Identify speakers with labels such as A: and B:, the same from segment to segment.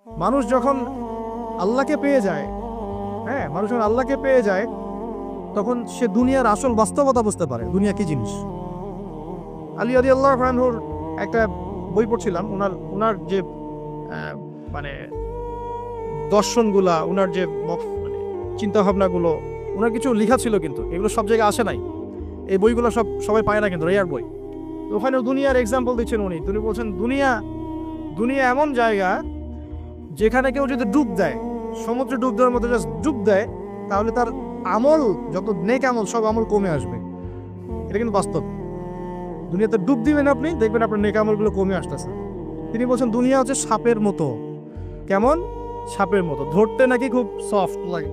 A: মানুষ যখন আল্লাহকে পেয়ে যায়, হ্যাঁ, মানুষ যখন আল্লাহকে পেয়ে যায় তখন সে দুনিয়ার আসল বাস্তবতা বুঝতে পারে, দুনিয়া কি জিনিস। আলী রাদিয়াল্লাহু আনহুর একটা বই পড়ছিলাম, ওনার যে মানে দর্শনগুলা, ওনার যে মানে চিন্তা ভাবনাগুলো, ওনার কিছু লেখা ছিল, কিন্তু এগুলো সব জায়গায় আসে নাই। এই বইগুলো সবাই পায় না, কিন্তু রেয়ার বই। তো ওখানে দুনিয়ার এক্সাম্পল দিচ্ছেন তিনি বলছেন দুনিয়া এমন জায়গা যেখানে কেউ যদি ডুব দেয়, সমুদ্রে ডুব দেওয়ার মতো জাস্ট ডুব দেয়, তাহলে তার আমল, যত নেক আমল, সব আমল কমে আসবে। এটা কিন্তু বাস্তব। দুনিয়াতে ডুব দিবেন আপনি, দেখবেন আপনার নেক আমলগুলো কমে আসতেছে। তিনি বলছেন দুনিয়া হচ্ছে সাপের মতো। কেমন? সাপের মতো। ধরতে নাকি খুব সফট লাগে,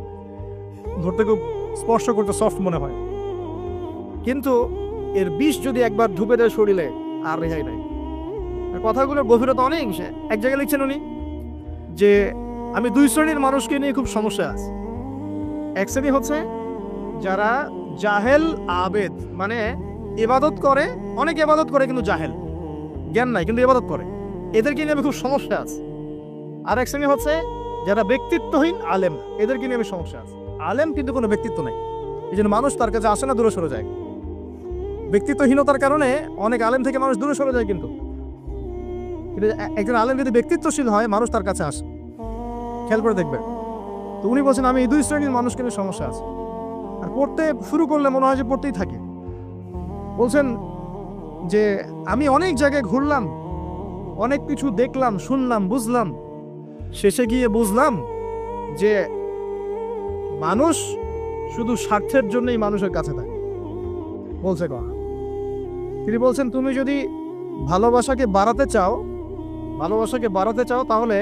A: ধরতে খুব স্পর্শ করতে সফট মনে হয়, কিন্তু এর বিষ যদি একবার ঢুকে দেয় শরীরে, আর রেহাই নাই। কথাগুলোর গভীরতা অনেক। এক জায়গায় লিখছেন উনি যে আমি দুই শ্রেণীর মানুষকে নিয়ে খুব সমস্যা আছে। এক শ্রেণী হচ্ছে যারা জাহেল আবেদ, মানে ইবাদত করে, অনেক ইবাদত করে কিন্তু জাহেল, জ্ঞান নাই কিন্তু ইবাদত করে, এদেরকে নিয়ে আমি খুব সমস্যা আছে। আর এক শ্রেণী হচ্ছে যারা ব্যক্তিত্বহীন আলেম, এদেরকে নিয়ে আমি সমস্যা আছে। আলেম কিন্তু কোনো ব্যক্তিত্ব নাই, এই জন্য মানুষ তার কাছে আসে না, দূরে সরে যায়। ব্যক্তিত্বহীনতার কারণে অনেক আলেম থেকে মানুষ দূরে সরে যায়, কিন্তু একজন আলেম যদি ব্যক্তিত্বশীল হয়, মানুষ তার কাছে আসে। খেয়াল করে দেখবেন। তো উনি বলছেন আমি এই দুই শ্রেণীর মানুষকে নিয়ে সমস্যা আছে, আর পড়তে শুরু করলে মনে হয় যে পড়তেই থাকে। বলছেন যে আমি অনেক জায়গায় ঘুরলাম, অনেক কিছু দেখলাম, শুনলাম, বুঝলাম, শেষে গিয়ে বুঝলাম যে মানুষ শুধু স্বার্থের জন্যই মানুষের কাছে থাকে। বলছে কথা, তিনি বলছেন তুমি যদি ভালোবাসাকে বাড়াতে চাও তাহলে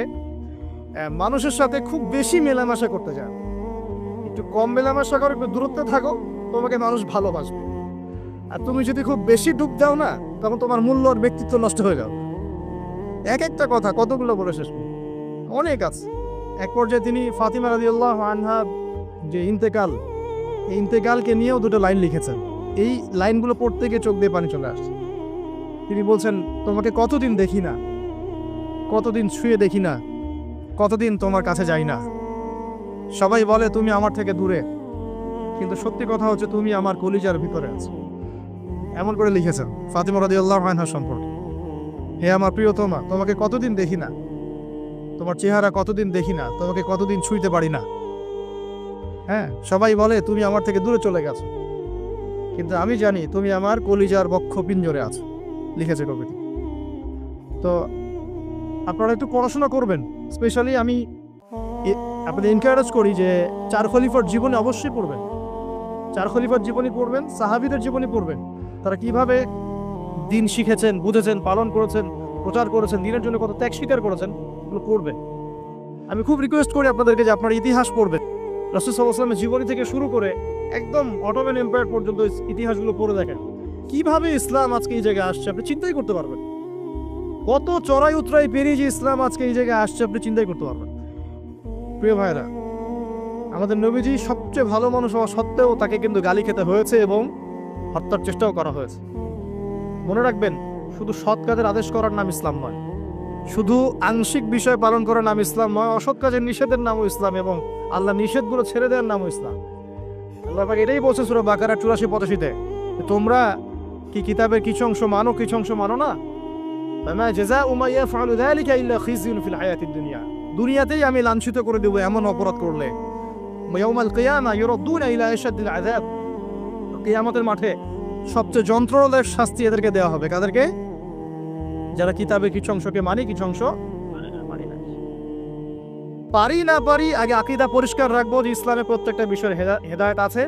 A: মানুষের সাথে খুব বেশি মেলামেশা করতে যাও, একটু কম মেলামেশা করো, একটু দূরত্বে থাকো, তোমাকে মানুষ ভালোবাসবে। আর তুমি যদি খুব বেশি ডুব দাও না, তখন তোমার মূল্য আর ব্যক্তিত্ব নষ্ট হয়ে যাবে। এক একটা কথা কতগুলো বলে শেষ করব, অনেক আছে। এক পর্যায়ে তিনি ফাতিমা রাদিয়াল্লাহু আনহা যে ইন্তেকাল, এই ইন্তেকালকে নিয়েও দুটো লাইন লিখেছেন। এই লাইনগুলো পড়তে গিয়ে চোখ দিয়ে পানি চলে আসছে। তিনি বলছেন তোমাকে কতদিন দেখি না, কতদিন ছুঁয়ে দেখি না, কতদিন তোমার কাছে যাই না। সবাই বলে তুমি আমার থেকে দূরে, কিন্তু সত্যি কথা হচ্ছে তুমি আমার কলিজার ভিতরে আছো। এমন করে লিখেছেন ফাতিমা রাদিয়াল্লাহু আনহা সম্পর্কে। হে আমার প্রিয়তমা, তোমাকে কতদিন দেখি না, তোমার চেহারা কতদিন দেখি না, তোমাকে কতদিন ছুঁইতে পারি না। হ্যাঁ, সবাই বলে তুমি আমার থেকে দূরে চলে গেছো, কিন্তু আমি জানি তুমি আমার কলিজার বক্ষ পিঞ্জরে আছো। লিখেছে কবিতা। তো আপনারা একটু পড়াশোনা করবেন। স্পেশালি আমি আপনাদের এনকারেজ করি যে চার খলিফার জীবনী অবশ্যই পড়বেন। চার খলিফার জীবনী পড়বেন, সাহাবীদের জীবনী পড়বেন, তারা কিভাবে দিন শিখেছেন, বুঝেছেন, পালন করেছেন, প্রচার করেছেন, দিনের জন্য কত ত্যাগ স্বীকার করেছেন, এগুলো পড়বেন। আমি খুব রিকোয়েস্ট করি আপনাদেরকে যে আপনারা ইতিহাস পড়বেন। রাসূল সাল্লাল্লাহু আলাইহি ওয়াসাল্লামের জীবনী থেকে শুরু করে একদম অটোমান এম্পায়ার পর্যন্ত ইতিহাসগুলো পড়ে দেখেন, কিভাবে ইসলাম আজকে এই জায়গায় আসছে আপনি চিন্তাই করতে পারবেন। কত চড়াই উতরাই পেরিয়ে যে ইসলাম আজকে এই জায়গায় আসছে আপনি চিন্তাই করতে পারবেন। প্রিয় ভাইরা, আমাদের নবীজি সবচেয়ে ভালো মানুষ হওয়া সত্ত্বেও তাকে কিন্তু গালি খেতে হয়েছে এবং হত্যার চেষ্টাও করা হয়েছে। মনে রাখবেন, শুধু সৎ কাজের আদেশ করার নাম ইসলাম নয়, শুধু আংশিক বিষয় পালন করার নাম ইসলাম নয়, অসৎ কাজের নিষেধের নামও ইসলাম, এবং আল্লাহ নিষেধগুলো ছেড়ে দেওয়ার নামও ইসলাম। আল্লাহ পাক এটাই বলছে সূরা বাকারা 84-85-তে, তোমরা কি কিতাবের কিছু অংশ মানো, কিছু অংশ মানো না। ফামা জাযাউ মা ইয়াফআলু যালিকা ইল্লা খিzyun ফিল হায়াতিদ দুনিয়া, দুনিয়াতেই আমি লাঞ্ছিত করে দেব এমন অপরাধ করলে। ইয়াউমাল কিয়ামা ইউরাদ্দুনা ইলা আশাদ্দিল আযাব, কিয়ামতের মাঠে সবচেয়ে যন্ত্রণাদায়ক শাস্তি এদেরকে দেওয়া হবে। কাদেরকে? যারা কিতাবের কিছু অংশকে মানি, কিছু অংশ মানি না। পারি না পারি, আগে আকীদা পরিষ্কার রাখবো যে ইসলামের প্রত্যেকটা বিষয়ের হেদায়েত আছে,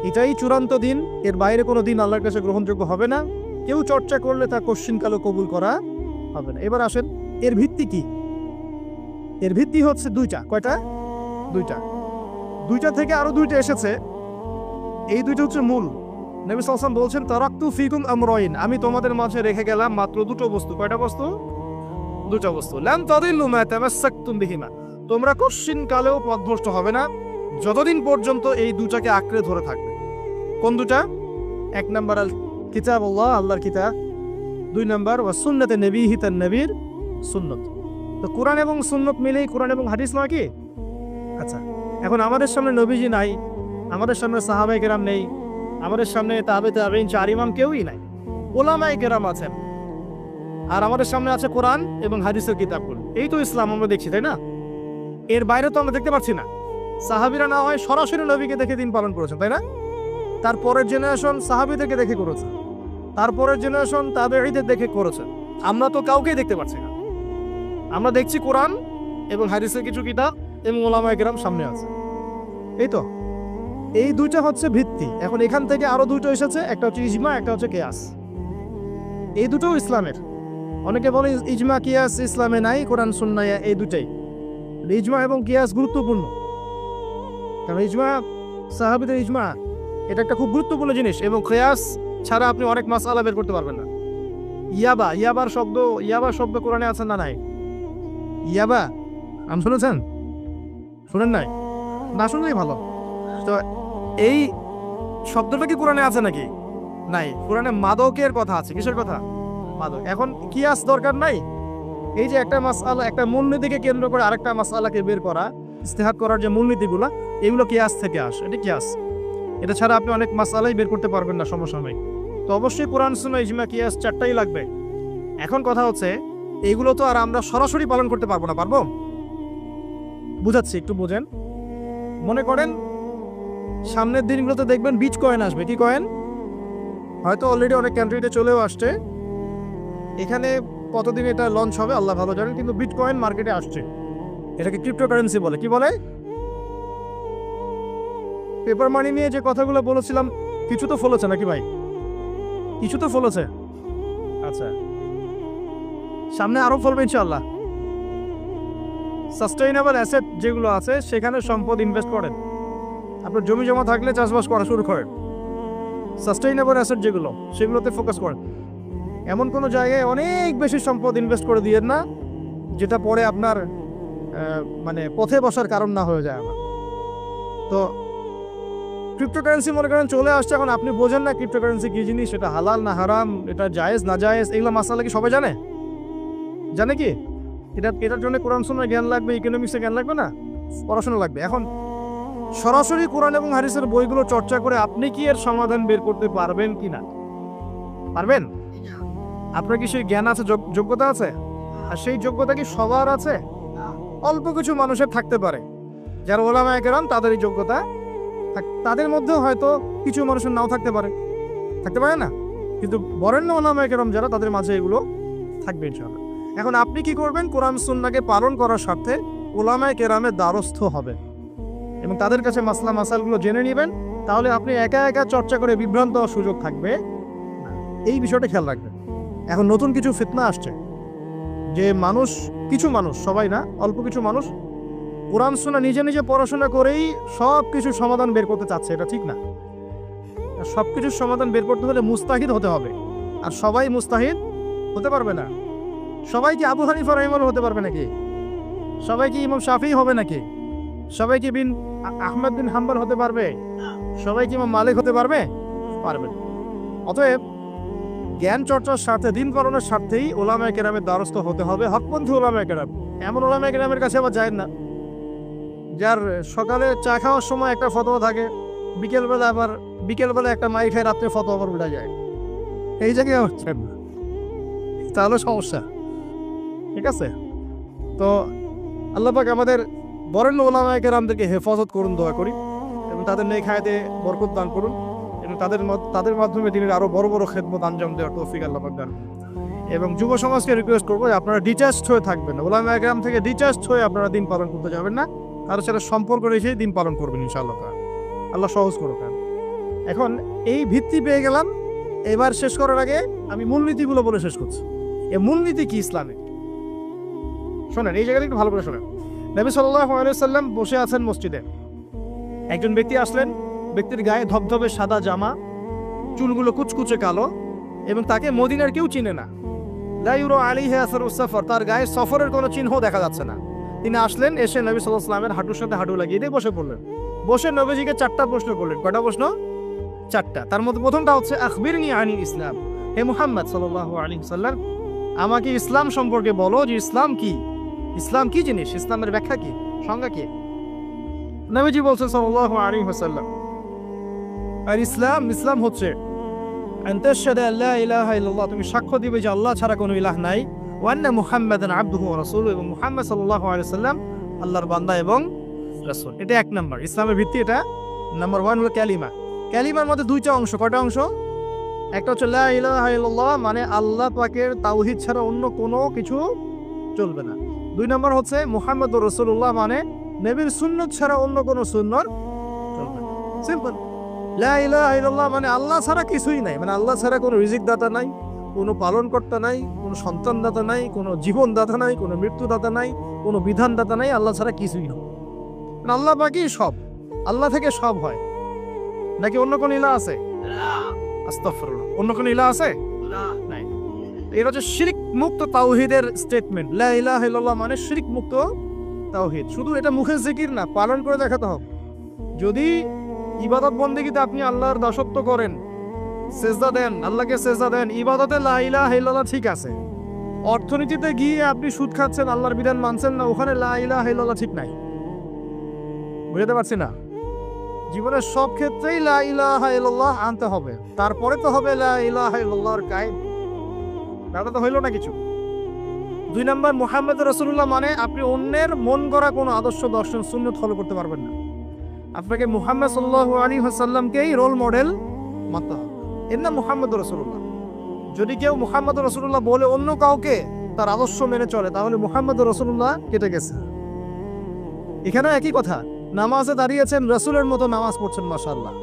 A: এটাই চূড়ান্ত দিন, এর বাইরে কোনো দিন আল্লাহর কাছে গ্রহণযোগ্য হবে না। কেউ চর্চা করলে তা কোশ্চিনকালও কবুল করা হবে না। এবার আসেন, এর ভিত্তি কি? এর ভিত্তি হচ্ছে দুইটা। কয়টা? দুইটা থেকে আরো দুইটা এসেছে, এই দুইটা হচ্ছে মূল। নবী সাল্লাল্লাহু আলাইহি ওয়াসাল্লাম বলছেন তারাকতু ফিকুম আমরাইন, আমি তোমাদের মাঝে রেখে গেলাম মাত্র দুটো বস্তু। কয়টা বস্তু? দুটো বস্তু। লান তাদিল্লু মা তামাসসাকতুম বিহিমা, তোমরা কোশ্চিনকালেও পথভ্রষ্ট হবে না যতদিন পর্যন্ত এই দুটাকে আঁকড়ে ধরে থাকবে। কোন দুটা? এক নাম্বার আল কিতাবুল্লাহ, আল্লাহর কিতাব। দুই নাম্বার ওয়া সুন্নাতে নবীহি, তার নবীর সুন্নত। তো কোরআন এবং সুন্নত মিলেই কোরআন এবং হাদিস নয় কি? আচ্ছা, এখন আমাদের সামনে নবীজি নাই, আমাদের সামনে সাহাবায়ে কেরাম নেই, আমাদের সামনে তাবেঈন চার ইমাম কেউই নাই, ওলামায়ে কেরাম আছেন, আর আমাদের সামনে আছে কোরআন এবং হাদিসের কিতাবগুলো। এই তো ইসলাম আমরা দেখছি, তাই না? এর বাইরে তো আমরা দেখতে পাচ্ছি না। সাহাবীরা না হয় সরাসরি নবীকে দেখে দিন পালন করেছেন, তাই না? তারপরের জেনারেশন সাহাবীদেরকে দেখে করেছে, তারপরের জেনারেশন তাবেঈদের দেখে করেছে। আমরা তো কাউকেই দেখতে পাচ্ছি না। আমরা দেখছি কোরআন এবং হাদিসের কিছু কিতাব এবং ওলামায়ে কেরাম সামনে আছে। এই তো, এই দুইটা হচ্ছে ভিত্তি। এখন এখান থেকে আরো দুটো এসেছে, একটা হচ্ছে ইজমা, একটা হচ্ছে কিয়াস। এই দুটোও ইসলামের। অনেকে বলে ইজমা কিয়াস ইসলামে নাই, কোরআন সুন্নাহ এই দুটাই। ইজমা এবং কিয়াস গুরুত্বপূর্ণ, কারণ ইজমা, সাহাবীদের ইজমা, এটা একটা খুব গুরুত্বপূর্ণ জিনিস। এবং কিয়াস ছাড়া আপনি অনেক মাসআলা বের করতে পারবেন না। ইয়াবার শব্দ কোরআনে আছে না নাই? ইয়াবা নাম শুনেছেন? শুনেন নাই? না শুনলেই ভালো। তো এই শব্দটা কি কোরআনে আছে নাকি? নাই। কোরআনে মাদকের কথা আছে। কিসের কথা? মাদক। এখন কিয়াস দরকার নাই। এই যে একটা মাসআলা, একটা মূলনীতিকে কেন্দ্র করে আরেকটা মাসআলাকে বের করা, ইস্তেহাদ করার যে মূলনীতিগুলো, এগুলো কিয়াস থেকে আসে। এটা কিয়াস। এটা ছাড়া আপনি অনেক মাসআলাই বের করতে পারবেন না সমসাময়িক। তো অবশ্যই কোরআন সুন্নাহ ইজমা কিয়াস চারটাই লাগবে। এখন কথা হচ্ছে, এইগুলো তো আর আমরা সরাসরি পালন করতে পারবো না। পারবো? বুঝাচ্ছি, একটু বোঝেন। মনে করেন সামনের দিনগুলোতে দেখবেন বিচ কয়েন আসবে। কি কয়েন? হয়তো অলরেডি অনেক কান্ট্রিতে চলেও আসছে। এখানে কতদিন এটা লঞ্চ হবে আল্লাহ ভালো জানেন, কিন্তু বিটকয়েন মার্কেটে আসছে। এটাকে ক্রিপ্টোকারেন্সি বলে। কি বলে? পেপার মানি নিয়ে যে কথাগুলো বলেছিলাম, কিছু তো ফলেছে নাকি ভাই? কিছু তো ফলেছে। আচ্ছা, সামনে আরো ফলবে ইনশাআল্লাহ। সাস্টেইনেবল অ্যাসেট যেগুলো আছে সেখানে সম্পদ ইনভেস্ট করেন। আপনার জমি জমা থাকলে চাষবাস করা শুরু করেন। সাস্টেইনেবল অ্যাসেট যেগুলো, সেগুলোতে ফোকাস করেন। এমন কোনো জায়গায় অনেক বেশি সম্পদ ইনভেস্ট করে দিয়েন না যেটা পরে আপনার মানে পথে বসার কারণ না হয়ে যায় আমার। তো ক্রিপ্টোকারেন্সি মনে করেন চলে আসছে, এখন আপনি বোঝেন না ক্রিপ্টোকারেন্সি কি জিনিস, সেটা হালাল না হারাম, এটা জায়েজ না জায়েজ, এগুলো মাসালা কি সবাই জানে? জানে কি? এটার জন্য কোরআন সুন্নাহ জ্ঞান লাগবে, ইকোনমিক্সে জ্ঞান লাগবে না, পড়াশোনা লাগবে। এখন সরাসরি কোরআন এবং হাদিসের বইগুলো চর্চা করে আপনি কি এর সমাধান বের করতে পারবেন কি না? পারবেন? আপনার কি সেই জ্ঞান আছে, যোগ্যতা আছে? আর সেই যোগ্যতা কি সবার আছে? অল্প কিছু মানুষের থাকতে পারে, যারা ওলামায়ে কেরাম, তাদের এই যোগ্যতা। তাদের মধ্যেও হয়তো কিছু মানুষের নাও থাকতে পারে না, কিন্তু বরেণ্য ওলামায়ে কেরাম যারা, তাদের মাঝে এগুলো থাকবে ইনশাআল্লাহ। এখন আপনি কি করবেন? কোরআন সুন্নাহকে পালন করার স্বার্থে ওলামায়ে কেরামের দ্বারস্থ হবে এবং তাদের কাছে মাসালগুলো জেনে নেবেন। তাহলে আপনি একা একা চর্চা করে বিভ্রান্ত হওয়ার সুযোগ থাকবে। এই বিষয়টা খেয়াল রাখবেন। এখন নতুন কিছু ফিতনা আসছে যে কিছু মানুষ, সবাই না, অল্প কিছু মানুষ কোরআন সুন্নাহ নিজে নিজে পড়াশোনা করেই সব কিছুর সমাধান বের করতে চাচ্ছে। এটা ঠিক না। সব কিছুর সমাধান বের করতে হলে মুস্তাহিদ হতে হবে, আর সবাই মুস্তাহিদ হতে পারবে না। সবাই কি আবু হানিফা রাহিমাহুল্লাহ হতে পারবে নাকি? সবাই কি ইমাম শাফিঈ হবে নাকি? সবাই কি আহমদ বিন হাম্বল হতে পারবে? সবাই কি ইমাম মালিক হতে পারবে? পারবে। অতএব জ্ঞান চর্চার স্বার্থে, দিন পালনের স্বার্থেই ওলামায়ে কেরামের দ্বারস্থ হতে হবে, হকপন্থী ওলামায়ে কেরাম। এমন ওলামায়ে কেরামের কাছে আবার যায় না যার সকালে চা খাওয়ার সময় একটা ফতোয়া থাকে, বিকেলবেলা একটা মাই খায়, রাত্রে ফতোয়া আবার উল্টা যায়। এই জায়গায় তাহলে সমস্যা। ঠিক আছে? তো আল্লাহ পাক আমাদের বরেণ্য ওলামায়ে কেরামদেরকে হেফাজত করুন, দোয়া করি, এবং তাদের নেক হায়াতে বরকত দান করুন, এবং তাদের মাধ্যমে দিনের আরো বড় বড় খেদমত আঞ্জাম দেওয়ার তৌফিক আল্লাহ পাক দান। এবং যুব সমাজকে রিকোয়েস্ট করবো যে আপনারা ডিটাচড হয়ে থাকবেন, ওলামায়ে কেরাম থেকে ডিটাচড হয়ে আপনারা দিন পালন করতে যাবেন না, তাদের সাথে সম্পর্ক রেখে দিন পালন করবেন ইনশাআল্লাহ। আল্লাহ সহজ করুক। এখন এই ভিত্তি পেয়ে গেলাম, এবার শেষ করার আগে আমি মূলনীতিগুলো বলে শেষ করছি। এই মূলনীতি কি ইসলামে? শোনেন, এই জায়গাটা একটু ভালো করে শোনেন। নবী সাল্লাল্লাহু আলাইহি ওয়াসাল্লাম বসে আছেন মসজিদে। একজন ব্যক্তি আসলেন, ব্যক্তির গায়ে ধবধবে সাদা জামা, চুলগুলো কুচকুচে কালো, এবং তাকে মদিনার কেউ চিনে না। লা ইউরা আলাইহি আসারুস সাফর, তার গায়ে সফরের কোনো চিহ্ন দেখা যাচ্ছে না। তিনি আসলেন, এসে নবী সাল্লাল্লাহু আলাইহি ওয়াসাল্লামের হাঁটুর সাথে হাঁটু লাগিয়ে দিয়ে বসে পড়লেন। বসে নবীজিকে 4টা প্রশ্ন করলেন। কয়টা প্রশ্ন? 4টা। তার মধ্যে প্রথমটা হচ্ছে আখবিরনি আনিল ইসলাম, হে মুহাম্মদ সাল্লাল্লাহু আলাইহি ওয়াসাল্লাম, আমাকে ইসলাম সম্পর্কে বলো যে ইসলাম কি। ইসলাম কি জিনিস, ইসলামের ব্যাখ্যা কি, সংজ্ঞা কি? নবীজি বলছেন সাল্লাল্লাহু আলাইহি ওয়াসাল্লাম, আর ইসলাম হচ্ছে আন তাশহাদু আল লা ইলাহা ইল্লাল্লাহ, তুমি সাক্ষ্য দিবে যে আল্লাহ ছাড়া কোনো ইলাহ নাই, ওয়া আন্না মুহাম্মাদান আবদুহু ওয়া রাসূলুহু, এবং মুহাম্মদ সাল্লাল্লাহু আলাইহি ওয়াসাল্লাম আল্লাহর বান্দা এবং রাসূল। এটা এক নাম্বার ইসলামের ভিত্তি। এটা নাম্বার 1 হলো কালিমা। কালিমার মধ্যে দুইটা অংশ। কয়টা অংশ? একটা হচ্ছে লা ইলাহা ইল্লাল্লাহ, মানে আল্লাহ পাকের তাওহীদ ছাড়া অন্য কোনো কিছু চলবে না। 2 নম্বর হচ্ছে মুহাম্মদুর রাসূলুল্লাহ, মানে নবীর সুন্নাত ছাড়া অন্য কোনো সুন্নাত চলবে না। সিম্পল। লা ইলাহা ইল্লাল্লাহ মানে আল্লাহ ছাড়া কিছুই নাই, মানে আল্লাহ ছাড়া কোনো রিজিক দাতা নাই, কোনো পালনকর্তা নাই, কোনো সন্তান দাতা নাই, কোনো জীবন দাতা নাই, কোনো মৃত্যু দাতা নাই, কোনো বিধান দাতা নাই, আল্লাহ ছাড়া কিছুই না। মানে আল্লাহ পাকই সব, আল্লাহ থেকে সব হয়। নাকি অন্য কোনো ইলাহ আছে? আস্তাগফিরুল্লাহ, অন্য কোনো ইলাহ আছে? নাই। এটা হচ্ছে শিরক মুক্ত তাওহীদের স্টেটমেন্ট। লা ইলাহা ইল্লাল্লাহ মানে শিরক মুক্ত তাওহীদ। শুধু এটা মুখের জিকির না, পালন করে দেখাতে হবে। যদি ইবাদত বন্দেগীতে আপনি আল্লাহর দাসত্ব করেন, সেজদা দেন, আল্লাহকে সেজদা দেন, ইবাদতে লা ইলাহা ইল্লাল্লাহ ঠিক আছে। অর্থনীতিতে গিয়ে আপনি সুদ খাচ্ছেন, আল্লাহর বিধান মানছেন না, ওখানে লা ইলাহা ইল্লাল্লাহ ঠিক নাই। বুঝতে পারছি না? জীবনের সব ক্ষেত্রেই লা ইলাহা ইল্লাল্লাহ আনতে হবে, তারপরে তো হবে লা ইলাহা ইল্লাল্লাহর কায়েম। এটা তো হইল না কিছু। 2 নম্বর মুহাম্মদ রাসূলুল্লাহ মানে আপনি অন্যের মন গড়া কোনো আদর্শ, দর্শন, সুন্নাত ফলো করতে পারবেন না। আপনাকে মুহাম্মদ সাল্লাল্লাহু আলাইহি ওয়াসাল্লামকেই রোল মডেল মানতে হবে। এর নাম মুহাম্মদ রাসূলুল্লাহ। যদি কেউ মুহাম্মদ রাসূলুল্লাহ বলে অন্য কাউকে তার আদর্শ মেনে চলে, তাহলে মুহাম্মদ রাসূলুল্লাহ কেটে গেছে। এখানে একই কথা। নামাজে দাঁড়িয়েছেন, রাসূলের মতো নামাজ পড়ছেন, মাশাআল্লাহ।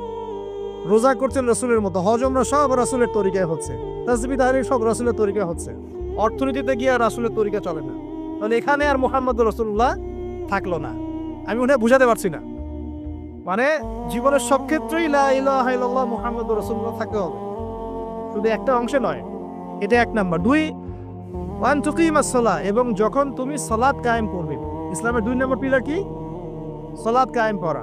A: রোজা করছেন রাসূলের মতো, হজ উমরা সব রাসূলের তরিকায় হচ্ছে, তাসবিহ তাহলিল সব রাসূলের তরিকায় হচ্ছে। অর্থনীতিতে গিয়ে আর রাসূলের তরিকা চলে না, তাহলে এখানে আর মুহাম্মদ রাসূলুল্লাহ থাকলো না। আমি মনে হয় বুঝাতে পারছি না। মানে জীবনের সব ক্ষেত্রেই লা ইলাহা ইল্লাল্লাহ মুহাম্মদুর রাসূলুল্লাহ থাকতে হবে, শুধু একটা অংশে নয়। এটা 1 নাম্বার। 2 ওয়ান তুকিমাস সালাহ, এবং যখন তুমি সালাত কায়েম করবে। ইসলামের 2 নম্বর পিলার কি? সালাত কায়েম করা।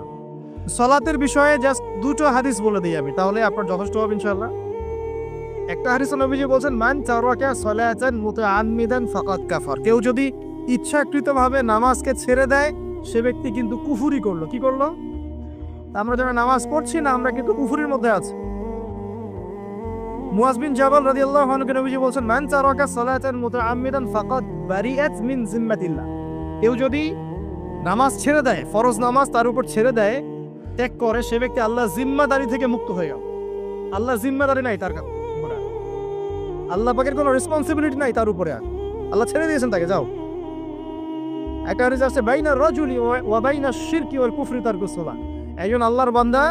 A: সালাতের বিষয়ে জাস্ট 2টো হাদিস বলে দিই আমি, তাহলে আপনার যথেষ্ট হবে ইনশাআল্লাহ। একটা হাদিসে নবীজি বলেন, মান তারাকা সালাতান মুতাআম্মিদান ফাকাদ কাফার, কেউ যদি ইচ্ছাকৃতভাবে নামাজকে ছেড়ে দেয়, সে ব্যক্তি কিন্তু কুফরি করলো। কি করলো? আমরা যারা নামাজ পড়ছি না, আমরা কিন্তু কুফরির মধ্যে আছি। মুয়াজ বিন জাবাল রাদিয়াল্লাহু আনহু নবীজি বলেন, মান তারাকা সালাতান মুতাআম্মিদান ফাকাদ বারিআত মিন জিম্মাতিল্লাহ, কেউ যদি নামাজ ছেড়ে দেয়, ফরজ নামাজ তার উপর ছেড়ে দেয়, ত্যাগ করে, সে ব্যক্তি আল্লাহর জিম্মাদারি থেকে মুক্ত হয়ে গেল। আল্লাহর জিম্মাদারি নাই তার উপরে, আল্লাহ পাকের কোনো রেসপন্সিবিলিটি নাই তার উপরে। আল্লাহ ছেড়ে দিয়েছেন তাকে, যাও। একটা হাদিস আছে, বাইনা রাজুলি ওয়া বাইনা শিরকি ওয়াল কুফরি তারকুস সালাহ, একজন আল্লাহর বান্দা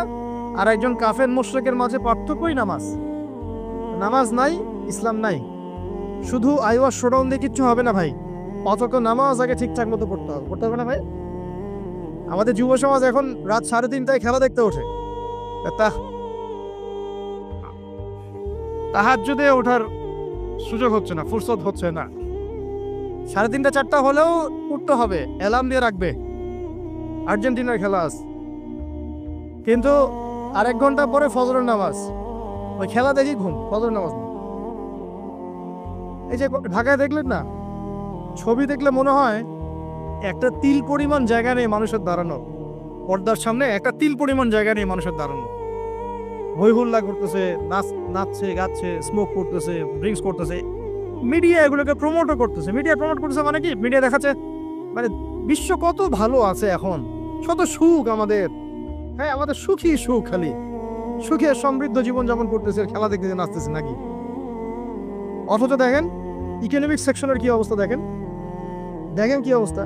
A: আর একজন কাফের মুশরিকের মাঝে পার্থক্যই নামাজ। নামাজ নাই, ইসলাম নাই। শুধু আইওয়া শোডাউন দিয়ে কিচ্ছু হবে না ভাই, অথচ নামাজ আগে ঠিকঠাক মতো পড়তে হবে। পড়তে হবে না ভাই? আমাদের যুব সমাজ এখন রাত 3:30টায় খেলা দেখতে ওঠে, তাহাজ্জুদে ওঠার সুযোগ হচ্ছে না, ফুরসত হচ্ছে না। 3:30 4টা হলেও উঠতে হবে, অ্যালার্ম দিয়ে রাখবে, আর্জেন্টিনার খেলা আছে। কিন্তু আরেক ঘন্টা পরে ফজরের নামাজ, ওই খেলা দেখি ঘুম, ফজরের নামাজ। এই যে ঢাকায় দেখলেন না, ছবি দেখলে মনে হয় একটা তিল পরিমাণ জায়গা নেই মানুষের দাঁড়ানো, পর্দার সামনে একটা তিল পরিমাণ জায়গা নেই মানুষের দাঁড়ানো। হই হুল্লা করতেছে, নাচছে, গাচ্ছে, স্মোক করতেছে, ড্রিঙ্কস করতেছে। মিডিয়া এগুলোকে প্রমোটও করতেছে। মিডিয়া প্রমোট করতেছে মানে কি? মিডিয়া দেখাচ্ছে মানে বিশ্ব কত ভালো আছে এখন, কত সুখ আমাদের। হ্যাঁ, আমাদের সুখী সুখ, খালি সুখে সমৃদ্ধ জীবন যাপন করতেছে, খেলা দেখতে নাচতেছে নাকি? অথচ দেখেন ইকোনমিক সেকশনের কি অবস্থা, দেখেন কি অবস্থা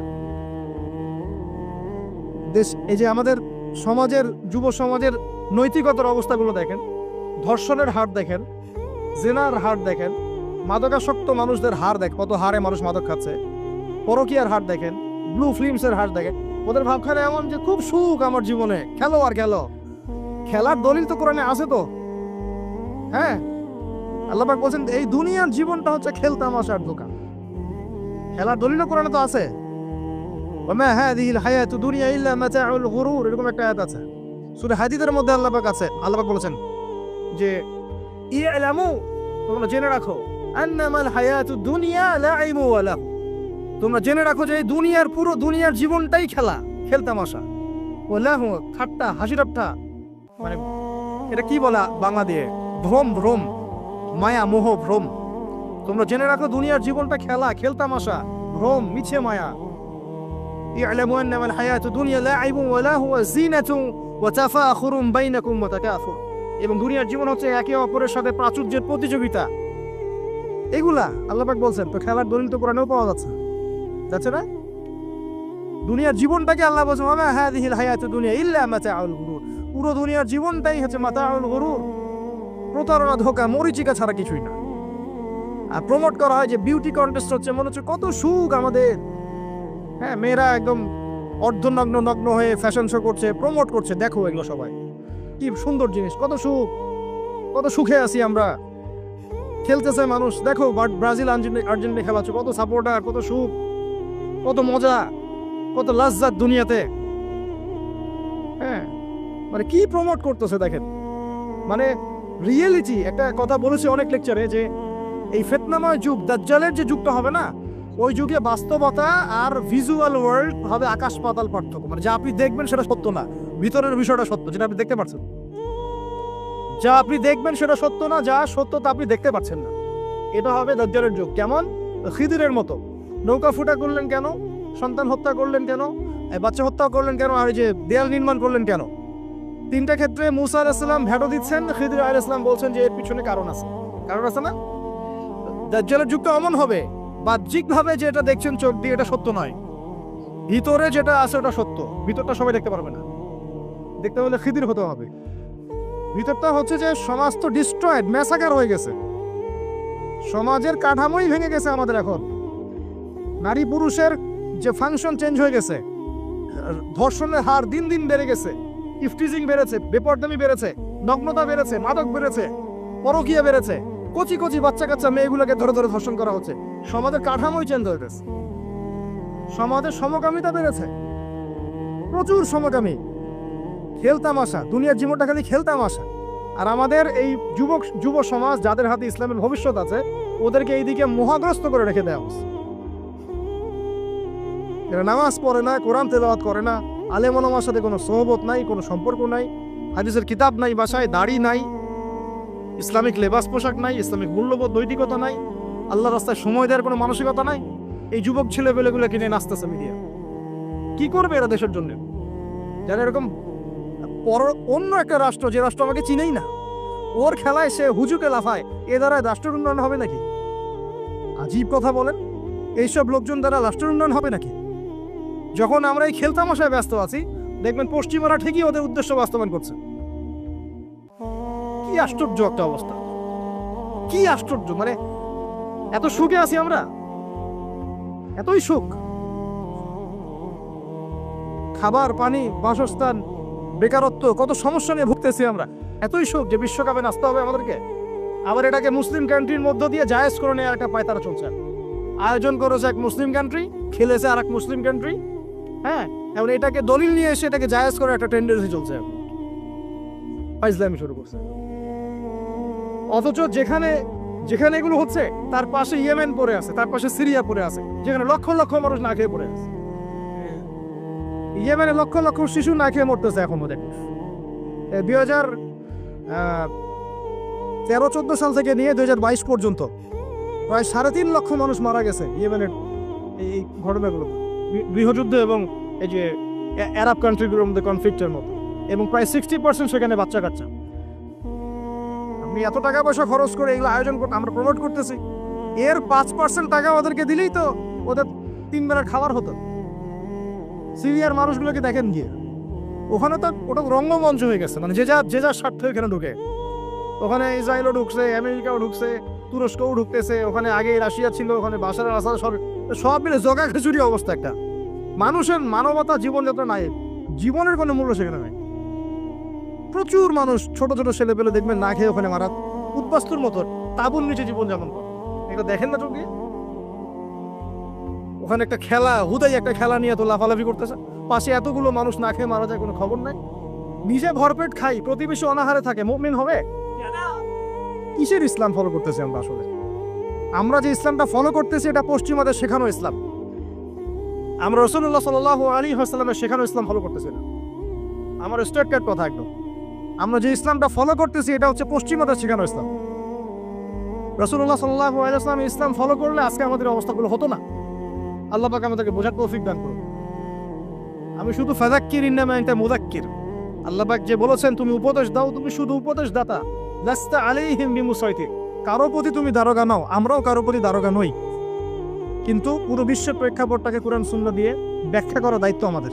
A: দেশ। এই যে আমাদের সমাজের, যুব সমাজের নৈতিকতার অবস্থাগুলো দেখেন, ধর্ষণের হার দেখেন, জেনার হার দেখেন, মাদকাসক্ত মানুষদের হার দেখেন, কত হারে মানুষ মাদক খাচ্ছে, পরকীয়ার হার দেখেন, ব্লু ফিল্মসের হার দেখেন। ওদের ভাবখানে এমন যে খুব সুখ আমার জীবনে, খেলো আর খেলো। খেলার দলিল তো কোরআনে আছে তো। হ্যাঁ, আল্লাহ পাক বলছেন এই দুনিয়ার জীবনটা হচ্ছে খেলতামাশার দোকান। খেলার দলিল কোরআনে তো আছে। ওমা হাযিহিল হায়াতু দুনিয়া ইল্লা মাতাউল গুরুর, এরকম একটা আয়াত আছে সূরা হাদীদের মধ্যে। আল্লাহ পাক আছে, আল্লাহ পাক বলেছেন যে ইলামু, তোমরা জেনে রাখো, আন্নামাল হায়াতু দুনিয়া লাইবু ওয়া লাহু, তোমরা জেনে রাখো যে এই দুনিয়ার পুরো দুনিয়ার জীবনটাই খেলা, খেলতামাশা, ওলাহ, ঠাট্টা, হাসি ঠাট্টা, মানে এটা কি বলা বাংলা দিয়ে, ভ্রম, ভ্রম, মায়া, মোহ, ভ্রম। তোমরা জেনে রাখো দুনিয়ার জীবনটা খেলা, খেলতামাশা, ভ্রম, মিছে মায়া। ই'লামু আন্নামাল হায়াতুদ দুনিয়া লা'ইবুন ওয়া লাহু ওয়া যিনাতুন ওয়া তাফাখুরুন বাইনাকুম ওয়া তাকাসুর। এবং দুনিয়ার জীবন হচ্ছে একে অপরের সাথে প্রাচুর্যের প্রতিযোগিতা। এগুলা আল্লাহ পাক বলছেন, তো খেলার দলিল তো কোরআনেও পাওয়া যাচ্ছে না? দুনিয়ার জীবনটাকে আল্লাহ বলছেন ওয়া মা হাযিহিল হায়াতুদ দুনিয়া ইল্লা মাতাউল গুরুর। পুরো দুনিয়ার জীবনটাই হচ্ছে মাতাউল গুরুর, প্রতারণা, ধোঁকা, মরিচিকা ছাড়া কিছুই না। আর প্রমোট করা হয় যে বিউটি কন্টেস্ট হচ্ছে, মনে হচ্ছে কত সুখ আমাদের। হ্যাঁ, মেয়েরা একদম অর্ধনগ্ন নগ্ন হয়ে ফ্যাশন শো করছে, প্রমোট করছে, দেখো এগুলো সবাই কি সুন্দর জিনিস, কত সুখ, কত সুখে আছি আমরা। খেলতেছে মানুষ, দেখো ব্রাজিল আর্জেন্টিনা খেলা হচ্ছে, কত সাপোর্টার, কত সুখ, কত মজা, কত লাজ্জাত দুনিয়াতে। হ্যাঁ, মানে কি প্রমোট করতেছে দেখেন। মানে রিয়েলিটি, একটা কথা বলেছে অনেক লেকচারে যে এই ফিতনাময় যুগ, দাজ্জালের যে যুগটা হবে না, ওই যুগে বাস্তবতা আর ভিজুয়াল ওয়ার্ল্ড হবে আকাশ পাতাল পার্থক্য। মানে যা আপনি দেখবেন সেটা সত্য না, ভিতরের বিষয়টা সত্য, যেটা আপনি দেখতে পাচ্ছেন। যা আপনি দেখবেন সেটা সত্য না, যা সত্য তা আপনি দেখতে পাচ্ছেন না। এটা হবে দাজ্জালের যুগ। কেমন? খিদিরের মতো। নৌকা ফুটা করলেন কেন? সন্তান হত্যা করলেন কেন? বাচ্চা হত্যা করলেন কেন? আর এই যে দেয়াল নির্মাণ করলেন কেন? তিনটা ক্ষেত্রে মুসা আলাইহিস সালাম ভেটো দিচ্ছেন, খিদির আলাইহিস সালাম বলছেন যে এর পিছনে কারণ আছে। কারণ আছে না? দাজ্জালের যুগটা এমন হবে, বাহ্যিকভাবে যেটা দেখছেন চোখ দিয়ে এটা সত্য নয়, ভিতরে যেটা আছে ওটা সত্য। ভিতরটা সবাই দেখতে পারবে না, দেখতে হলে খিদির হতে হবে। ভিতরটা হচ্ছে যে সমাজ তো ডিস্ট্রয়েড, ম্যাসাকার হয়ে গেছে, সমাজের কাঠামোই ভেঙে গেছে আমাদের। এখন নারী পুরুষের যে ফাংশন চেঞ্জ হয়ে গেছে, ধর্ষণের হার দিন দিন বেড়ে গেছে, ইফটিজিং বেড়েছে, বেপরদামি বেড়েছে, নগ্নতা বেড়েছে, মাদক বেড়েছে, পরকীয়া বেড়েছে, কচি কচি বাচ্চা কাচ্চা মেয়েগুলোকে ধরে ধরে ধর্ষণ করা হচ্ছে। সমাজের কাঠামোই চেঞ্জ হয়ে গেছে, সমাজের সমকামিতা বেড়েছে, প্রচুর সমকামী, খেলতামাশা, দুনিয়ার জীবনটা খালি খেলতামাশা। আর আমাদের এই যুব সমাজ, যাদের হাতে ইসলামের ভবিষ্যৎ আছে, ওদেরকে এইদিকে মোহাগ্রস্ত করে রেখে দেওয়া হচ্ছে। এরা নামাজ পড়ে না, কোরআন তেলাওয়াত করে না, আলেম ওলামার সাথে কোনো সোহবত নাই, কোনো সম্পর্ক নাই, হাদিসের কিতাব নাই বাসায়, দাড়ি নাই, ইসলামিক লেবাস পোশাক নাই, ইসলামিক মূল্যবোধ নৈতিকতা নাই, আল্লাহর রাস্তায় সময় দেওয়ার কোনো মানসিকতা নাই। এই যুবক ছেলেপেলেগুলো কিনে নাচতেছে মিডিয়া। কি করবে এরা দেশের জন্য? যারা এরকম অন্য একটা রাষ্ট্র, যে রাষ্ট্র আমাকে চিনেই না, ওর খেলায় সে হুজুকে লাফায়, এ দ্বারা রাষ্ট্রের উন্নয়ন হবে নাকি? আজীব কথা বলেন, এইসব লোকজন দ্বারা রাষ্ট্রের উন্নয়ন হবে নাকি? যখন আমরা এই খেলতামশায় ব্যস্ত আছি, দেখবেন পশ্চিমারা ঠিকই ওদের উদ্দেশ্য বাস্তবায়ন করছে। কি আশ্চর্য একটা অবস্থা, কি আশ্চর্য! মানে এত সুখে আছি আমরা, এতই সুখ, খাবার, পানি, বাসস্থান, বেকারত্ব, কত সমস্যা নিয়ে ভুগতেছি আমরা, এতই সুখ যে বিশ্বকাপে নাচতে হবে আমাদেরকে। আবার এটাকে মুসলিম কান্ট্রির মধ্য দিয়ে জায়েজ করে নেওয়ার একটা পায়তারা চলছে। আয়োজন করেছে এক মুসলিম কান্ট্রি, খেলেছে আর এক মুসলিম কান্ট্রি। হ্যাঁ, এবং এটাকে দলিল নিয়ে এসে এটাকে জায়েজ করে একটা টেন্ডেন্সি চলছে, ফাইজলামি শুরু করছে। অথচ যেখানে যেখানে এগুলো হচ্ছে তার পাশে ইয়েমেন পড়ে আছে, তার পাশে সিরিয়া পড়ে আছে, যেখানে লক্ষ লক্ষ মানুষ না খেয়ে পড়ে আছে। ইয়েমেনে লক্ষ লক্ষ শিশু না খেয়ে মরতেছে এখন। ওদের 2013-14 সাল থেকে নিয়ে 2022 পর্যন্ত প্রায় 3.5 লক্ষ মানুষ মারা গেছে ইয়েমেনের এই ঘটনাগুলো, গৃহযুদ্ধ এবং এই যে আরব কান্ট্রিগুলোর মধ্যে কনফ্লিক্টের মতো, এবং প্রায় 60% সেখানে বাচ্চা কাচ্চা। আপনি এত টাকা পয়সা খরচ করে এগুলো আয়োজন করতে, আমরা প্রমোট করতেছি, এর 5% টাকা ওদেরকে দিলেই তো ওদের 3 বেলার খাবার হতো। সিরিয়ার মানুষগুলোকে দেখেন গিয়ে, ওখানে তো ওটা রঙ্গমঞ্চ হয়ে গেছে। মানে যে যার স্বার্থ এখানে ঢুকে, ওখানে ইসরায়েলও ঢুকছে, আমেরিকাও ঢুকছে, তুরস্কও ঢুকতেছে, ওখানে আগে রাশিয়া ছিল, ওখানে বাশার আল আসাদ, সব মিলে জগা খিচুড়ি অবস্থা একটা। মানুষের মানবতা, জীবনযাত্রা নাই, জীবনের কোনো মূল্য সেখানে নাই। প্রচুর মানুষ, ছোট ছোট ছেলে পেলে দেখবেন না খেয়ে ওখানে মারা, উদ্বাস্তুর মতো তাঁবুর নিচে জীবনযাপন করে। এটা দেখেন না চোখে? ওখানে একটা খেলা, হুদাই একটা খেলা নিয়ে তো লাফালাফি করতেছে, পাশে এতগুলো মানুষ না খেয়ে মারা যায়, কোনো খবর নাই। নিজে ভরপেট খাই, প্রতিবেশী অনাহারে থাকে, মুমিন হবে? কিসের ইসলাম ফলো করতেছি আমরা? আসলে আমরা যে ইসলামটা ফলো করতেছি এটা পশ্চিমাদের শেখানো ইসলাম। আমরা রাসূলুল্লাহ সাল্লাল্লাহু আলাইহি ওয়াসাল্লামের শেখানো ইসলাম ফলো করতেছি না। আমার স্ট্রেট কাট কথা একদম। আমরা যে ইসলামটা ফলো করতেছি এটা হচ্ছে পশ্চিমাদের শেখানো ইসলাম। রাসূলুল্লাহ সাল্লাল্লাহু আলাইহি ওয়াসাল্লাম ইসলাম ফলো করলে আজকে আমাদের অবস্থাগুলো হতো না। আল্লাহ পাক আমাদেরকে বোঝার তৌফিক দান করুন। আমি শুধু ফাযাক্কির ইন্নামা আনতা মুযাক্কির। আল্লাহ পাক যে বলেছেন তুমি উপদেশ দাও, তুমি শুধু উপদেশ দাতা, লাস্তা আলাইহিম বিমুসাইতির। কারো প্রতি তুমি দারোগা নাও, আমরাও কারো প্রতি দারোগা নই, কিন্তু পুরো বিশ্বের প্রেক্ষাপটটাকে কোরআন সুন্নাহ দিয়ে ব্যাখ্যা করার দায়িত্ব আমাদের।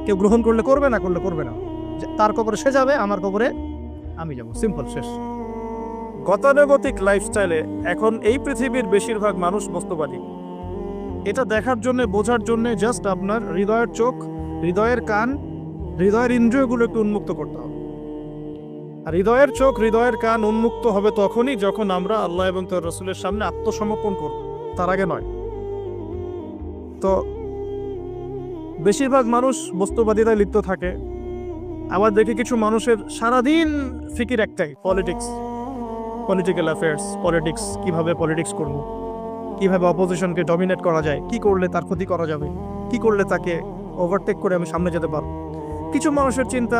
A: কেউ গ্রহণ করলে করবে, না করলে করবে না। তার কবরে সে যাবে, আমার কবরে আমি যাব, সিম্পল, শেষ। গতানুগতিক লাইফস্টাইলে এখন এই পৃথিবীর বেশিরভাগ মানুষ বস্তুবাদী। এটা দেখার জন্য, বোঝার জন্য জাস্ট আপনার হৃদয়ের চোখ, হৃদয়ের কান, হৃদয়ের ইন্দ্রিয়গুলো একটু উন্মুক্ত করতে হবে। আর হৃদয়ের চোখ, হৃদয়ের কান উন্মুক্ত হবে তখনই যখন আমরা আল্লাহ এবং তার রাসূলের সামনে আত্মসমর্পণ করব, তার আগে নয়। তো বেশিরভাগ মানুষ বস্তুবাদিতায় লিপ্ত থাকে। আবার দেখি কিছু মানুষের সারাদিন ফিকির একটাই, পলিটিক্স, পলিটিক্যাল অ্যাফেয়ার্স, পলিটিক্স, কিভাবে পলিটিক্স করব, কিভাবে অপোজিশনকে ডমিনেট করা যায়, কি করলে তার ক্ষতি করা যাবে, কি করলে তাকে ওভারটেক করে আমি সামনে যেতে পারব। কিছু মানুষের চিন্তা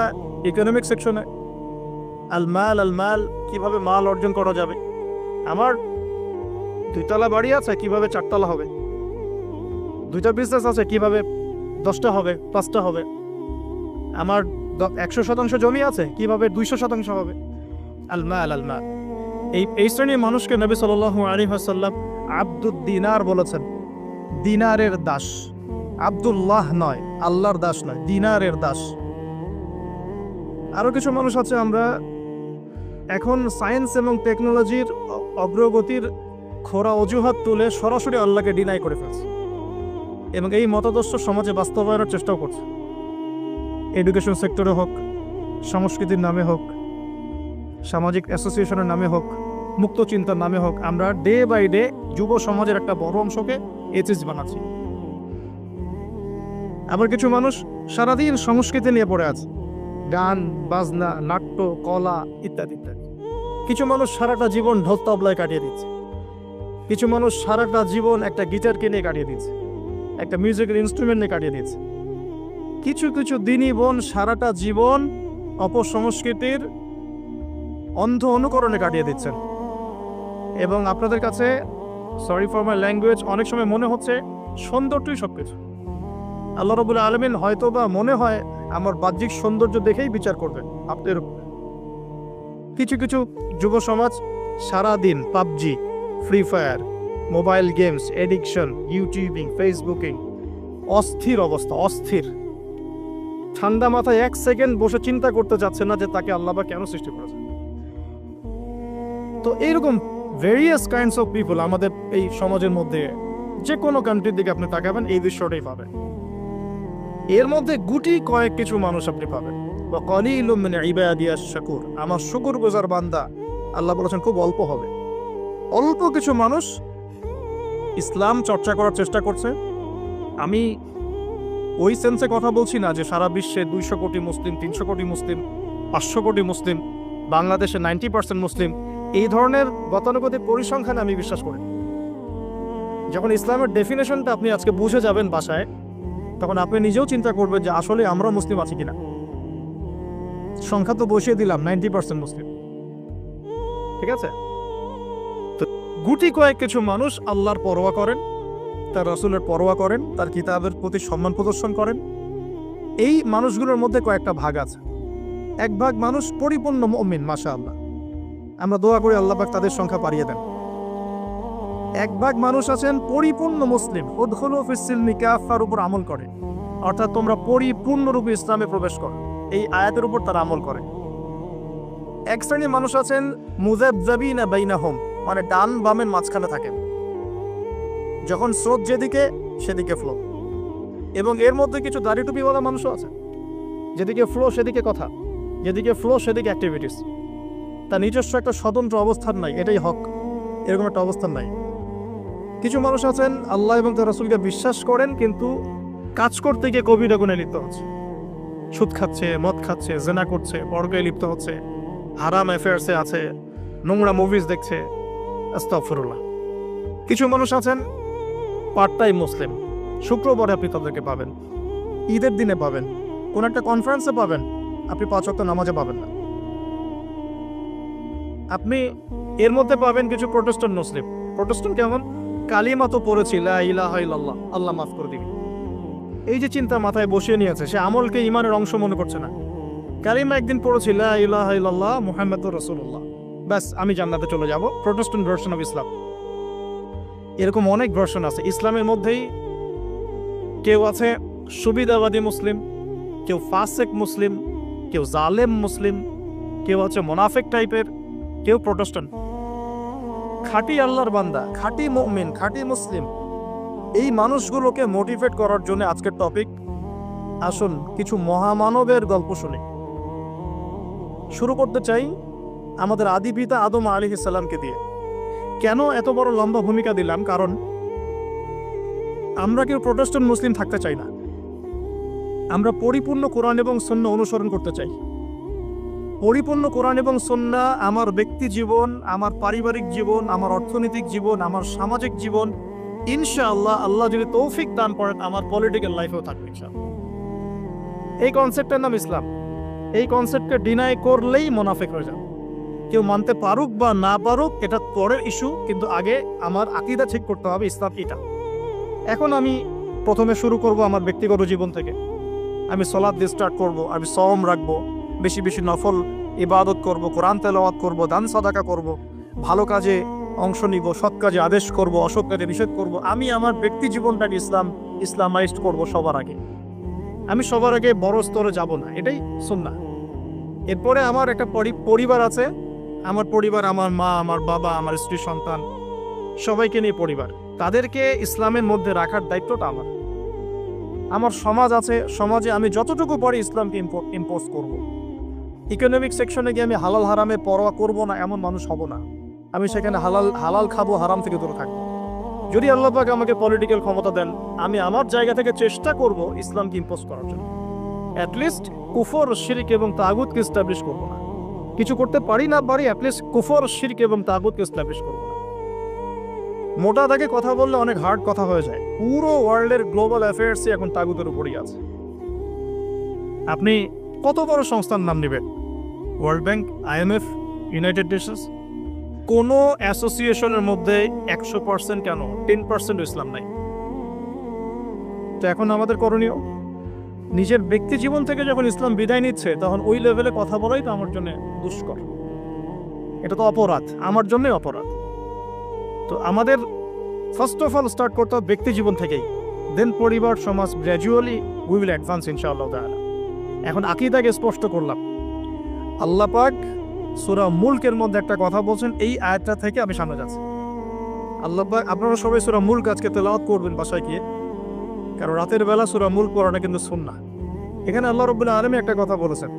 A: ইকোনমিক সেকশনে, আল মাল, কিভাবে মাল অর্জন করা যাবে। আমার 2 তলা বাড়ি আছে, কিভাবে 4 তলা হবে। 2টা বিজনেস আছে, কিভাবে 10টা হবে, 5টা হবে। আমার 100% জমি আছে, কিভাবে 200% হবে। আল মাল। এই শ্রেণীর মানুষকে নবী সাল্লাল্লাহু আলাইহি ওয়াসাল্লাম আব্দুদ দিনার বলেছেন, দিনারের দাস। আব্দুল্লাহ নয়, আল্লাহর দাস নয়, দিনারের দাস। আরো কিছু মানুষ আছে, আমরা এখন সায়েন্স এবং টেকনোলজির অগ্রগতির খোরা অজুহাত তুলে সরাসরি আল্লাহকে ডিনাই করে ফেলছে এবং এই মতাদর্শ সমাজে বাস্তবায়নের চেষ্টাও করছে। এডুকেশন সেক্টরে হোক, সংস্কৃতির নামে হোক, সামাজিক অ্যাসোসিয়েশনের নামে হোক, মুক্ত চিন্তার নামে হোক, আমরা ডে বাই ডে যুব সমাজের একটা বড় অংশকে এথিস্ট বানাচ্ছি। আবার কিছু মানুষ সারাদিন সংস্কৃতি নিয়ে পড়ে আছে, গান বাজনা, নাট্য, কলা ইত্যাদি ইত্যাদি। কিছু মানুষ সারাটা জীবন ঢোল তবলায় কাটিয়ে দিচ্ছে। কিছু মানুষ সারাটা জীবন একটা গিটারকে নিয়ে কাটিয়ে দিচ্ছে, একটা মিউজিক্যাল ইনস্ট্রুমেন্ট নিয়ে কাটিয়ে দিচ্ছে। কিছু কিছু দিনী বোন সারাটা জীবন অপসংস্কৃতির অন্ধ অনুকরণে কাটিয়ে দিচ্ছেন। এবং আপনাদের কাছে, সরি ফর মাই ল্যাঙ্গুয়েজ, অনেক সময় মনে হচ্ছে সৌন্দর্যই সবকিছু। আল্লাহ রাব্বুল আলামিন হয়তো বা মনে হয় আমার বাহ্যিক সৌন্দর্য দেখেই বিচার করবেন আপনাদের উপর। কিছু কিছু যুব সমাজ সারাদিন PUBG, free fire, mobile games, addiction, YouTubing, Facebooking, অস্থির অবস্থা, অস্থির। ঠান্ডা মাথায় 1 সেকেন্ড বসে চিন্তা করতে যাচ্ছে না যে তাকে আল্লাহ বা কেন সৃষ্টি করেছে। তো এইরকম ভেরিয়াস কাইন্ডস অফ পিপল আমাদের এই সমাজের মধ্যে, যে কোনো কান্ট্রির দিকে আপনি তাকাবেন এই দৃশ্যটাই পাবেন। এর মধ্যে গুটি কয়েক কিছু মানুষ আপনি পাবেন, ওয়া কালিলুম মিন ইবাদিয়াশ শাকুর, আমার শুকরগুজার বান্দা আল্লাহ বলেছেন খুব অল্প হবে। অল্প কিছু মানুষ ইসলাম চর্চা করার চেষ্টা করছে। আমি ওই সেন্সে কথা বলছি না যে সারা বিশ্বে 200 কোটি মুসলিম, 300 কোটি মুসলিম, 500 কোটি মুসলিম, বাংলাদেশে 90% মুসলিম। এই ধরনের গতানুগতিক পরিসংখ্যানে আমি বিশ্বাস করি। যখন ইসলামের ডেফিনেশনটা আপনি আজকে বুঝে যাবেন বাসায়, তখন আপনি নিজেও চিন্তা করবেন যে আসলে আমরা মুসলিম আছি কিনা। সংখ্যা তো বসিয়ে দিলাম 90% মুসলিম, ঠিক আছে। তো গুটি কয়েক কিছু মানুষ আল্লাহর পরোয়া করেন, তার রাসূলের পরোয়া করেন, তার কিতাবের প্রতি সম্মান প্রদর্শন করেন। এই মানুষগুলোর মধ্যে কয়েকটা ভাগ আছে। এক ভাগ মানুষ পরিপূর্ণ মুমিন, মাশাআল্লাহ, আমরা দোয়া করি আল্লাহ পাক তাদের সংখ্যা বাড়িয়ে দেন। এক ভাগ মানুষ আছেন পরিপূর্ণ মুসলিম, উদখুলু ফিস সিলমি কাফার উপর আমল করে, অর্থাৎ তোমরা পরিপূর্ণরূপে ইসলামে প্রবেশ করো, এই আয়াতের উপর তারা আমল করে। এক শ্রেণীর মানুষ আছেন মুযাবযাবিনা বাইনাহুম, মানে ডান বামের মাঝখানে থাকেন, যখন স্রোত যেদিকে সেদিকে ফ্লো। এবং এর মধ্যে কিছু দাড়ি টুপিওয়ালা মানুষও আছে, যেদিকে ফ্লো সেদিকে কথা, যেদিকে ফ্লো সেদিকে অ্যাক্টিভিটিস। তার নিজস্ব একটা স্বতন্ত্র অবস্থান নাই, এটাই হক, এরকম একটা অবস্থান নাই। কিছু মানুষ আছেন আল্লাহ এবং তার রাসূলকে বিশ্বাস করেন, কিন্তু কাজ করতে গিয়ে কবিরা গুনাহে লিপ্ত হচ্ছে, সুদ খাচ্ছে, মদ খাচ্ছে, জেনা করছে, পরকায়ে লিপ্ত হচ্ছে, হারাম অ্যাফেয়ার্সে আছে, নোংরা মুভিজ দেখছে, আস্তাগফিরুল্লাহ। কিছু মানুষ আছেন পার্ট টাইম মুসলিম, শুক্রবারে আপনি তাদেরকে পাবেন, ঈদের দিনে পাবেন, কোন একটা কনফারেন্সে পাবেন, আপনি 5 ওয়াক্ত নামাজে পাবেন না। আপনি এর মধ্যে পাবেন কিছু প্রোটেস্ট্যান্ট মুসলিম। প্রোটেস্ট্যান্ট কেমন? কালিমা তো পড়েছি, লা ইলাহা ইল্লাল্লাহ, আল্লাহ মাফ করে দিবেন, এই যে চিন্তা মাথায় বসিয়ে নিয়েছে, সে আমলকে ইমানের অংশ মনে করছে না। কালিমা একদিন পড়েছি, লা ইলাহা ইল্লাল্লাহ মুহাম্মাদুর রাসূলুল্লাহ, ব্যাস আমি জান্নাতে চলে যাব। Protestant version of Islam. এরকম অনেক ভার্সন আছে ইসলামের মধ্যেই। কেউ আছে সুবিধাবাদী মুসলিম, কেউ ফাসেক মুসলিম, কেউ জালেম মুসলিম, কেউ আছে মোনাফেক টাইপের, কেউ প্রোটেস্ট্যান্ট। খাঁটি আল্লাহর বান্দা, খাঁটি মুমিন, খাঁটি মুসলিম, এই মানুষগুলোকে মোটিভেট করার জন্য আজকের টপিক। আসুন কিছু মহামানবের গল্প শুনি। শুরু করতে চাই আমাদের আদি পিতা আদম আলাইহিস সালামকে দিয়ে। কেন এত বড় লম্বা ভূমিকা দিলাম? কারণ আমরা কেউ প্রোটেস্ট্যান্ট মুসলিম থাকতে চাই না। আমরা পরিপূর্ণ কোরআন এবং সুন্নাহ অনুসরণ করতে চাই। পরিপূর্ণ কোরআন এবং সুন্নাহ আমার ব্যক্তি জীবন, আমার পারিবারিক জীবন, আমার অর্থনৈতিক জীবন, আমার সামাজিক জীবন, ইনশাআল্লাহ আল্লাহ যদি তৌফিক দান করেন আমার পলিটিক্যাল লাইফেও থাকবে ইনশাআল্লাহ। এই কনসেপ্টের নাম ইসলাম। এই কনসেপ্টকে ডিনাই করলেই মুনাফিক হয়ে যাবে। কেউ মানতে পারুক বা না পারুক এটা পরের ইস্যু, কিন্তু আগে আমার আকীদা ঠিক করতে হবে, ইসলাম এটা। এখন আমি প্রথমে শুরু করব আমার ব্যক্তিগত জীবন থেকে। আমি সালাত দিয়ে স্টার্ট করব, আমি সওম রাখবো, বেশি বেশি নফল ইবাদত করব, কোরআন তেলাওয়াত করব, দান সাদাকা করব, ভালো কাজে অংশ নিব, সৎ কাজে আদেশ করব, অসৎ কাজে নিষেধ করব। আমি আমার ব্যক্তি জীবনটাকে ইসলামাইজড করব সবার আগে। আমি সবার আগে বড় স্তরে যাব না, এটাই সুন্নাহ। এরপরে আমার একটা পরিবার আছে। আমার পরিবার, আমার মা, আমার বাবা, আমার স্ত্রী, সন্তান, সবাইকে নিয়ে পরিবার। তাদেরকে ইসলামের মধ্যে রাখার দায়িত্বটা আমার। আমার সমাজ আছে, সমাজে আমি যতটুকু পারি ইসলামকে ইম্পোজ করব। ইকোনমিক সেকশনে গিয়ে আমি হালাল হারামে পরোয়া করব না এমন মানুষ হব না। আমি সেখানে হালাল খাবো, হারাম থেকে দূরে থাকবো। যদি আল্লাহ পাক আমাকে পলিটিক্যাল ক্ষমতা দেন, আমি আমার জায়গা থেকে চেষ্টা করব ইসলামকে ইম্পোজ করার জন্য। অ্যাটলিস্ট কুফর, শিরক এবং তাগুতকে এস্টাবলিশ করব না। কিছু করতে পারি না পারি, অ্যাটলিস্ট কুফর, শিরক এবং তাগুতকে এস্টাবলিশ করব না। মোটা দাগে কথা বললে অনেক হার্ড কথা হয়ে যায়। পুরো ওয়ার্ল্ডের গ্লোবাল অ্যাফেয়ার্সই এখন তাগুতের উপরই আছে। আপনি কত বড় সংস্থার নাম নেবেন? World bank, IMF, United Nations, কোনো অ্যাসোসিয়েশনের মধ্যে 100% কেন 10% ইসলাম নাই। তো এখন আমাদের করণীয়, নিজের ব্যক্তি জীবন থেকে যখন ইসলাম বিদায় নিচ্ছে তখন ওই লেভেলে কথা বলাই তো আমার জন্য দুষ্কর। এটা তো অপরাধ, আমার জন্যই অপরাধ। তো আমাদের ফার্স্ট অফ অল স্টার্ট করতে হবে ব্যক্তি জীবন থেকেই, দেন পরিবার, সমাজ, গ্র্যাজুয়ালি উই উইল অ্যাডভান্স ইনশাআল্লাহ তাআলা। এখন আকীদাকে স্পষ্ট করলাম। আল্লাহ পাক সূরা মুলকের মধ্যে একটা কথা বলছেন, এই আয়াতটা থেকে আমি সামনে যাচ্ছি। আল্লাহ পাক, আপনারা সবাই সূরা মুলক আজকে তেলাওয়াত করবেন বাসায় গিয়ে, কারণ রাতের বেলা সূরা মুলক পড়াটা কিন্তু সুন্নাহ। এখানে আল্লাহ রাব্বুল আলামিন একটা কথা বলেছেন,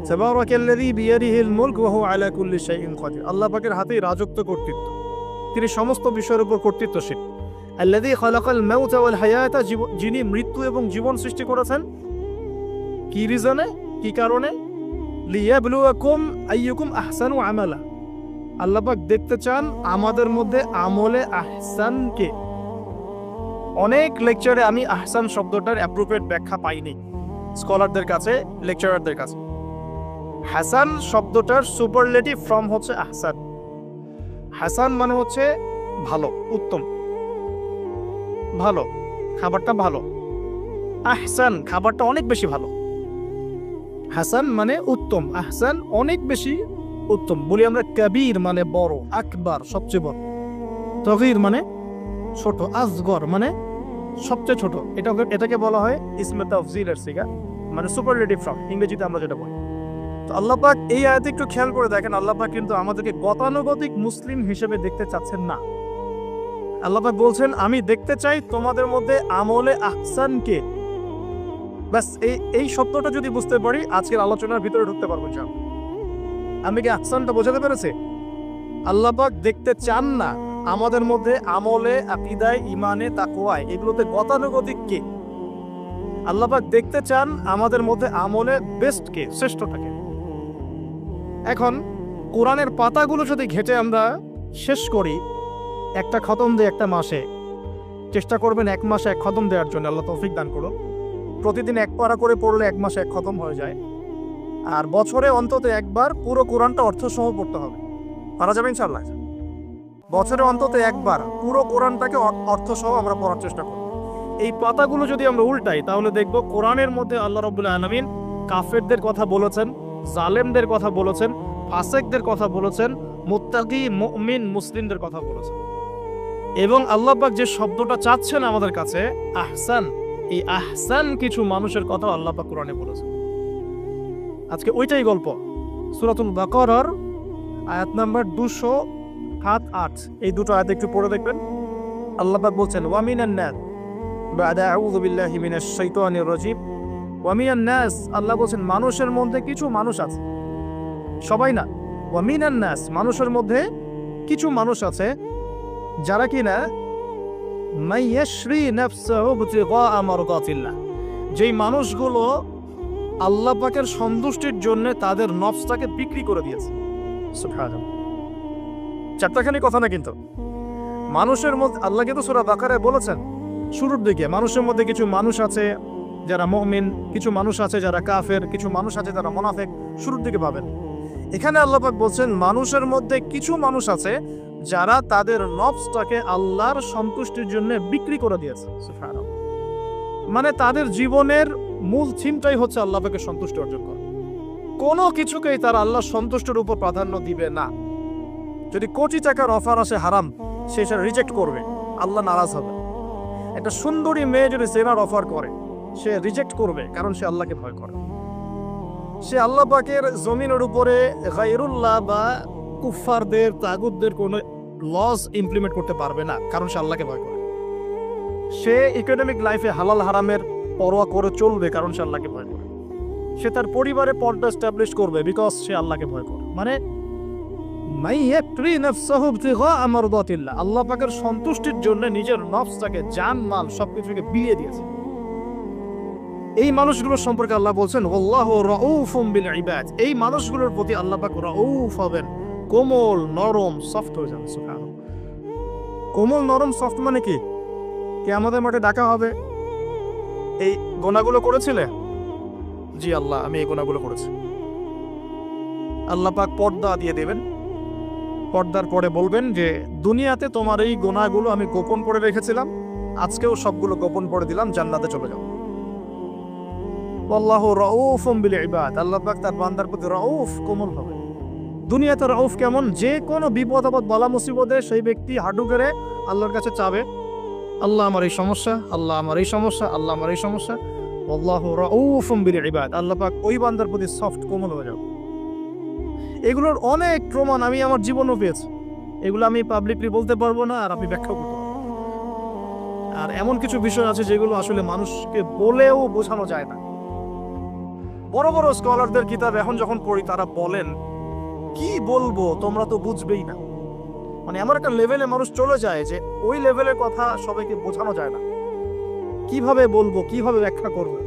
A: তাবারাকাল্লাযী বিয়াদিহিল মুলক ওয়া হুয়া আলা কুল্লি শাইইন কাদির। আল্লাহ পাকের হাতেই রাজত্ব, কর্তৃত্ব, তিনি সমস্ত বিষয়ের উপর কর্তৃত্বশীল। আল্লাযী খালাকাল মাউতা ওয়াল হায়াতা, যিনি মৃত্যু এবং জীবন সৃষ্টি করেছেন। কি রিজনে, কি কারণে? লিয়াবলুয়াকুম আইয়ুকুম আহসানু আমালা। আল্লাহ পাক দেখতে চান আমাদের মধ্যে আমলে আহসানকে। অনেক লেকচারে আমি আহসান শব্দটার অ্যাপ্রোপ্রিয়েট ব্যাখ্যা পাইনি স্কলারদের কাছে, লেকচারারদের কাছে। হাসান শব্দটার সুপারলেটিভ ফর্ম হচ্ছে আহসান। হাসান মানে হচ্ছে ভালো, উত্তম, ভালো, খাবারটা ভালো। আহসান খাবারটা অনেক বেশি ভালো। হাসান মানে উত্তম, আহসান অনেক বেশি উত্তম। বলি আমরা কবির মানে বড়, আকবার সবচেয়ে বড়, তগীর মানে ছোট, আসগর মানে সবচেয়ে ছোট। এটাকে বলা হয় ইসমে তাফজিলের সিগা, মানে সুপারলেটিভ ফর্ম ইংরেজিতে আমরা যেটা বলি। তো আল্লাহ পাক এই আয়াতে একটু খেয়াল করে দেখেন, আল্লাহ পাক কিন্তু আমাদেরকে গতানুগতিক মুসলিম হিসেবে দেখতে চাচ্ছেন না। আল্লাহ পাক বলছেন, আমি দেখতে চাই তোমাদের মধ্যে আমলে আহসানকে। ব্যাস এই শব্দটা যদি বুঝতে পারি আজকের আলোচনার ভিতরে ঢুকতে পারবো। আমি কি আহসানটা বোঝাতে পেরেছি? আল্লাহ পাক দেখতে চান না আমাদের মধ্যে আমলে, আকীদায়, ঈমানে, তাকওয়ায়, এগুলোতে গতানুগতিক কে। আল্লাহ পাক দেখতে চান আমাদের মধ্যে আমলে বেস্ট কে, শ্রেষ্ঠটাকে। এখন কোরআনের পাতাগুলো যদি ঘেটে আমরা শেষ করি, একটা খতম দিয়ে একটা মাসে, চেষ্টা করবেন 1 মাসে 1 খতম দেওয়ার জন্য, আল্লাহ তৌফিক দান করুন। প্রতিদিন 1 পারা করে পড়লে 1 মাসে 1 খতম হয়ে যায়। আর বছরে অন্তত একবার পুরো কোরআনটা অর্থসহ পড়তে হবে। পারা যাবে ইনশাআল্লাহ? বছরে অন্তত একবার পুরো কোরআনটাকে অর্থসহ আমরা পড়ার চেষ্টা করব। এই পাতাগুলো যদি আমরা উল্টাই তাহলে দেখব কোরআনের মধ্যে আল্লাহ রাব্বুল আলামিন কাফেরদের কথা বলেছেন, জালেমদের কথা বলেছেন, ফাসিকদের কথা বলেছেন, মুত্তাকি মুমিন মুসলিমদের কথা বলেছেন। এবং আল্লাহ পাক যে শব্দটা চাচ্ছেন আমাদের কাছে আহসান, এই আহসান কিছু মানুষের কথা আল্লাহ পাক কোরআনে বলেছেন। আজকে ওইটাই গল্প। সূরাতুল বাকারার আয়াত নাম্বার 207-8 এই দুটো আয়াত একটু পড়ে দেখবেন। আল্লাহ পাক বলছেন ওয়া মিনান নাস বাদা আউযু বিল্লাহি মিনাশ শাইতানির রাজিম ওয়া মিনান নাস, আল্লাহ বলছেন মানুষের মধ্যে কিছু মানুষ আছে, সবাই না। ওয়া মিনান নাস, মানুষের মধ্যে কিছু মানুষ আছে যারা কিনা মাইয়াশরি নাফসাহু বিতিগা মারদাতিল্লাহ, যেই মানুষগুলো আল্লাহ পাকের সন্তুষ্টির জন্য তাদের নফসটাকে বিক্রি করে দিয়েছে। সুবহানাল্লাহ, চারটাখানি কথা না কিন্তু। মানুষের মধ্যে আল্লাহ কিন্তু সূরা বাকারায় বলেছেন শুরুর দিকে মানুষের মধ্যে কিছু মানুষ আছে যারা মুমিন, কিছু মানুষ আছে যারা কাফের, কিছু মানুষ আছে যারা মুনাফিক, শুরুর দিকে পাবেন। এখানে আল্লাহ পাক বলছেন মানুষের মধ্যে কিছু মানুষ আছে যারা তাদের নফসটাকে আল্লাহর সন্তুষ্টির জন্য বিক্রি করে দিয়েছে। সুবহানাল্লাহ, মানে তাদের জীবনের মূল থিমটাই হচ্ছে আল্লাহ পাকের সন্তুষ্টি অর্জন করা। কোনো কিছুকেই তারা আল্লাহর সন্তুষ্টির উপর প্রাধান্য দিবে না। যদি কোটি টাকার অফার আসে হারাম, সে সেটা রিজেক্ট করবে, আল্লাহ নারাজ হবে। একটা সুন্দরী মেয়ে যদি জেনার অফার করে, সে রিজেক্ট করবে, কারণ সে আল্লাহকে ভয় করে। সে আল্লাহ পাকের জমিনের উপরে গায়রুল্লাহ বা কুফফারদের তাগুতদের কোনো লস ইমপ্লিমেন্ট করতে পারবে না, কারণ সে আল্লাহকে ভয় করে। সে ইকোনমিক লাইফে হালাল হারামের পরোয়া করে চলবে, কারণ সে আল্লাহকে ভয় করে। সে তার পরিবারে পর্দা এস্টাবলিশ করবে, বিকজ সে আল্লাহকে ভয় করে। মানে আল্লাহ পাকের সন্তুষ্টির জন্য নিজের নফসটাকে, জান মাল সবকিছুকে বিলিয়ে দিয়েছে। এই মানুষগুলোর সম্পর্কে আল্লাহ বলছেন আল্লাহু রাউফুম বিল ইবাদ, এই মানুষগুলোর প্রতি আল্লাহ পাক রাউফ হবেন, কোমল নরম সফট হয়ে যাবে। সুবহানাল্লাহ, কোমল নরম সফট মানে কি? কিয়ামতের মাঠে ডাকা হবে, এই গুনাহগুলো করেছিলে? জি আল্লাহ, আমি এই গুনাহগুলো করেছি। আল্লাহ পাক পর্দা দিয়ে দেবেন, পর্দার পরে বলবেন যে দুনিয়াতে তোমার এই গুনাহগুলো আমি গোপন করে রেখেছিলাম, আজকেও সবগুলো গোপন করে দিলাম, জান্নাতে চলে যাও। আল্লাহু রাউফুম বিল ইবাদ, আল্লাহ পাক তার বান্দার প্রতি রাউফ, কোমল হবে। দুনিয়াতে রাউফ কেমন? যে কোনো বিপদ আপদ বালা মুসিবতে সেই ব্যক্তি হাঁটু গেড়ে আল্লাহর কাছে চাবে, আল্লাহ আমার এই সমস্যা, আল্লাহ আমার এই সমস্যা, আল্লাহ আমার এই সমস্যা। আল্লাহু রাউফুম বিল ইবাদ, আল্লাহ পাক ওই বান্দার প্রতি সফট, কোমল হয়ে যাবে। এগুলোর অনেক প্রমাণ আমি আমার জীবনেও পেয়েছি, এগুলো আমি পাবলিকলি বলতে পারবো না, আর আমি ব্যাখ্যা করতে পারবো। আর এমন কিছু বিষয় আছে যেগুলো আসলে মানুষকে বলেও বোঝানো যায় না। বড় বড় স্কলারদের কিতাব এখন যখন পড়ি, তারা বলেন কি বলবো, তোমরা তো বুঝবেই না। মানে এমন একটা লেভেলে মানুষ চলে যায় যে ওই লেভেলের কথা সবাইকে বোঝানো যায় না। কিভাবে বলবো, কিভাবে ব্যাখ্যা করবো,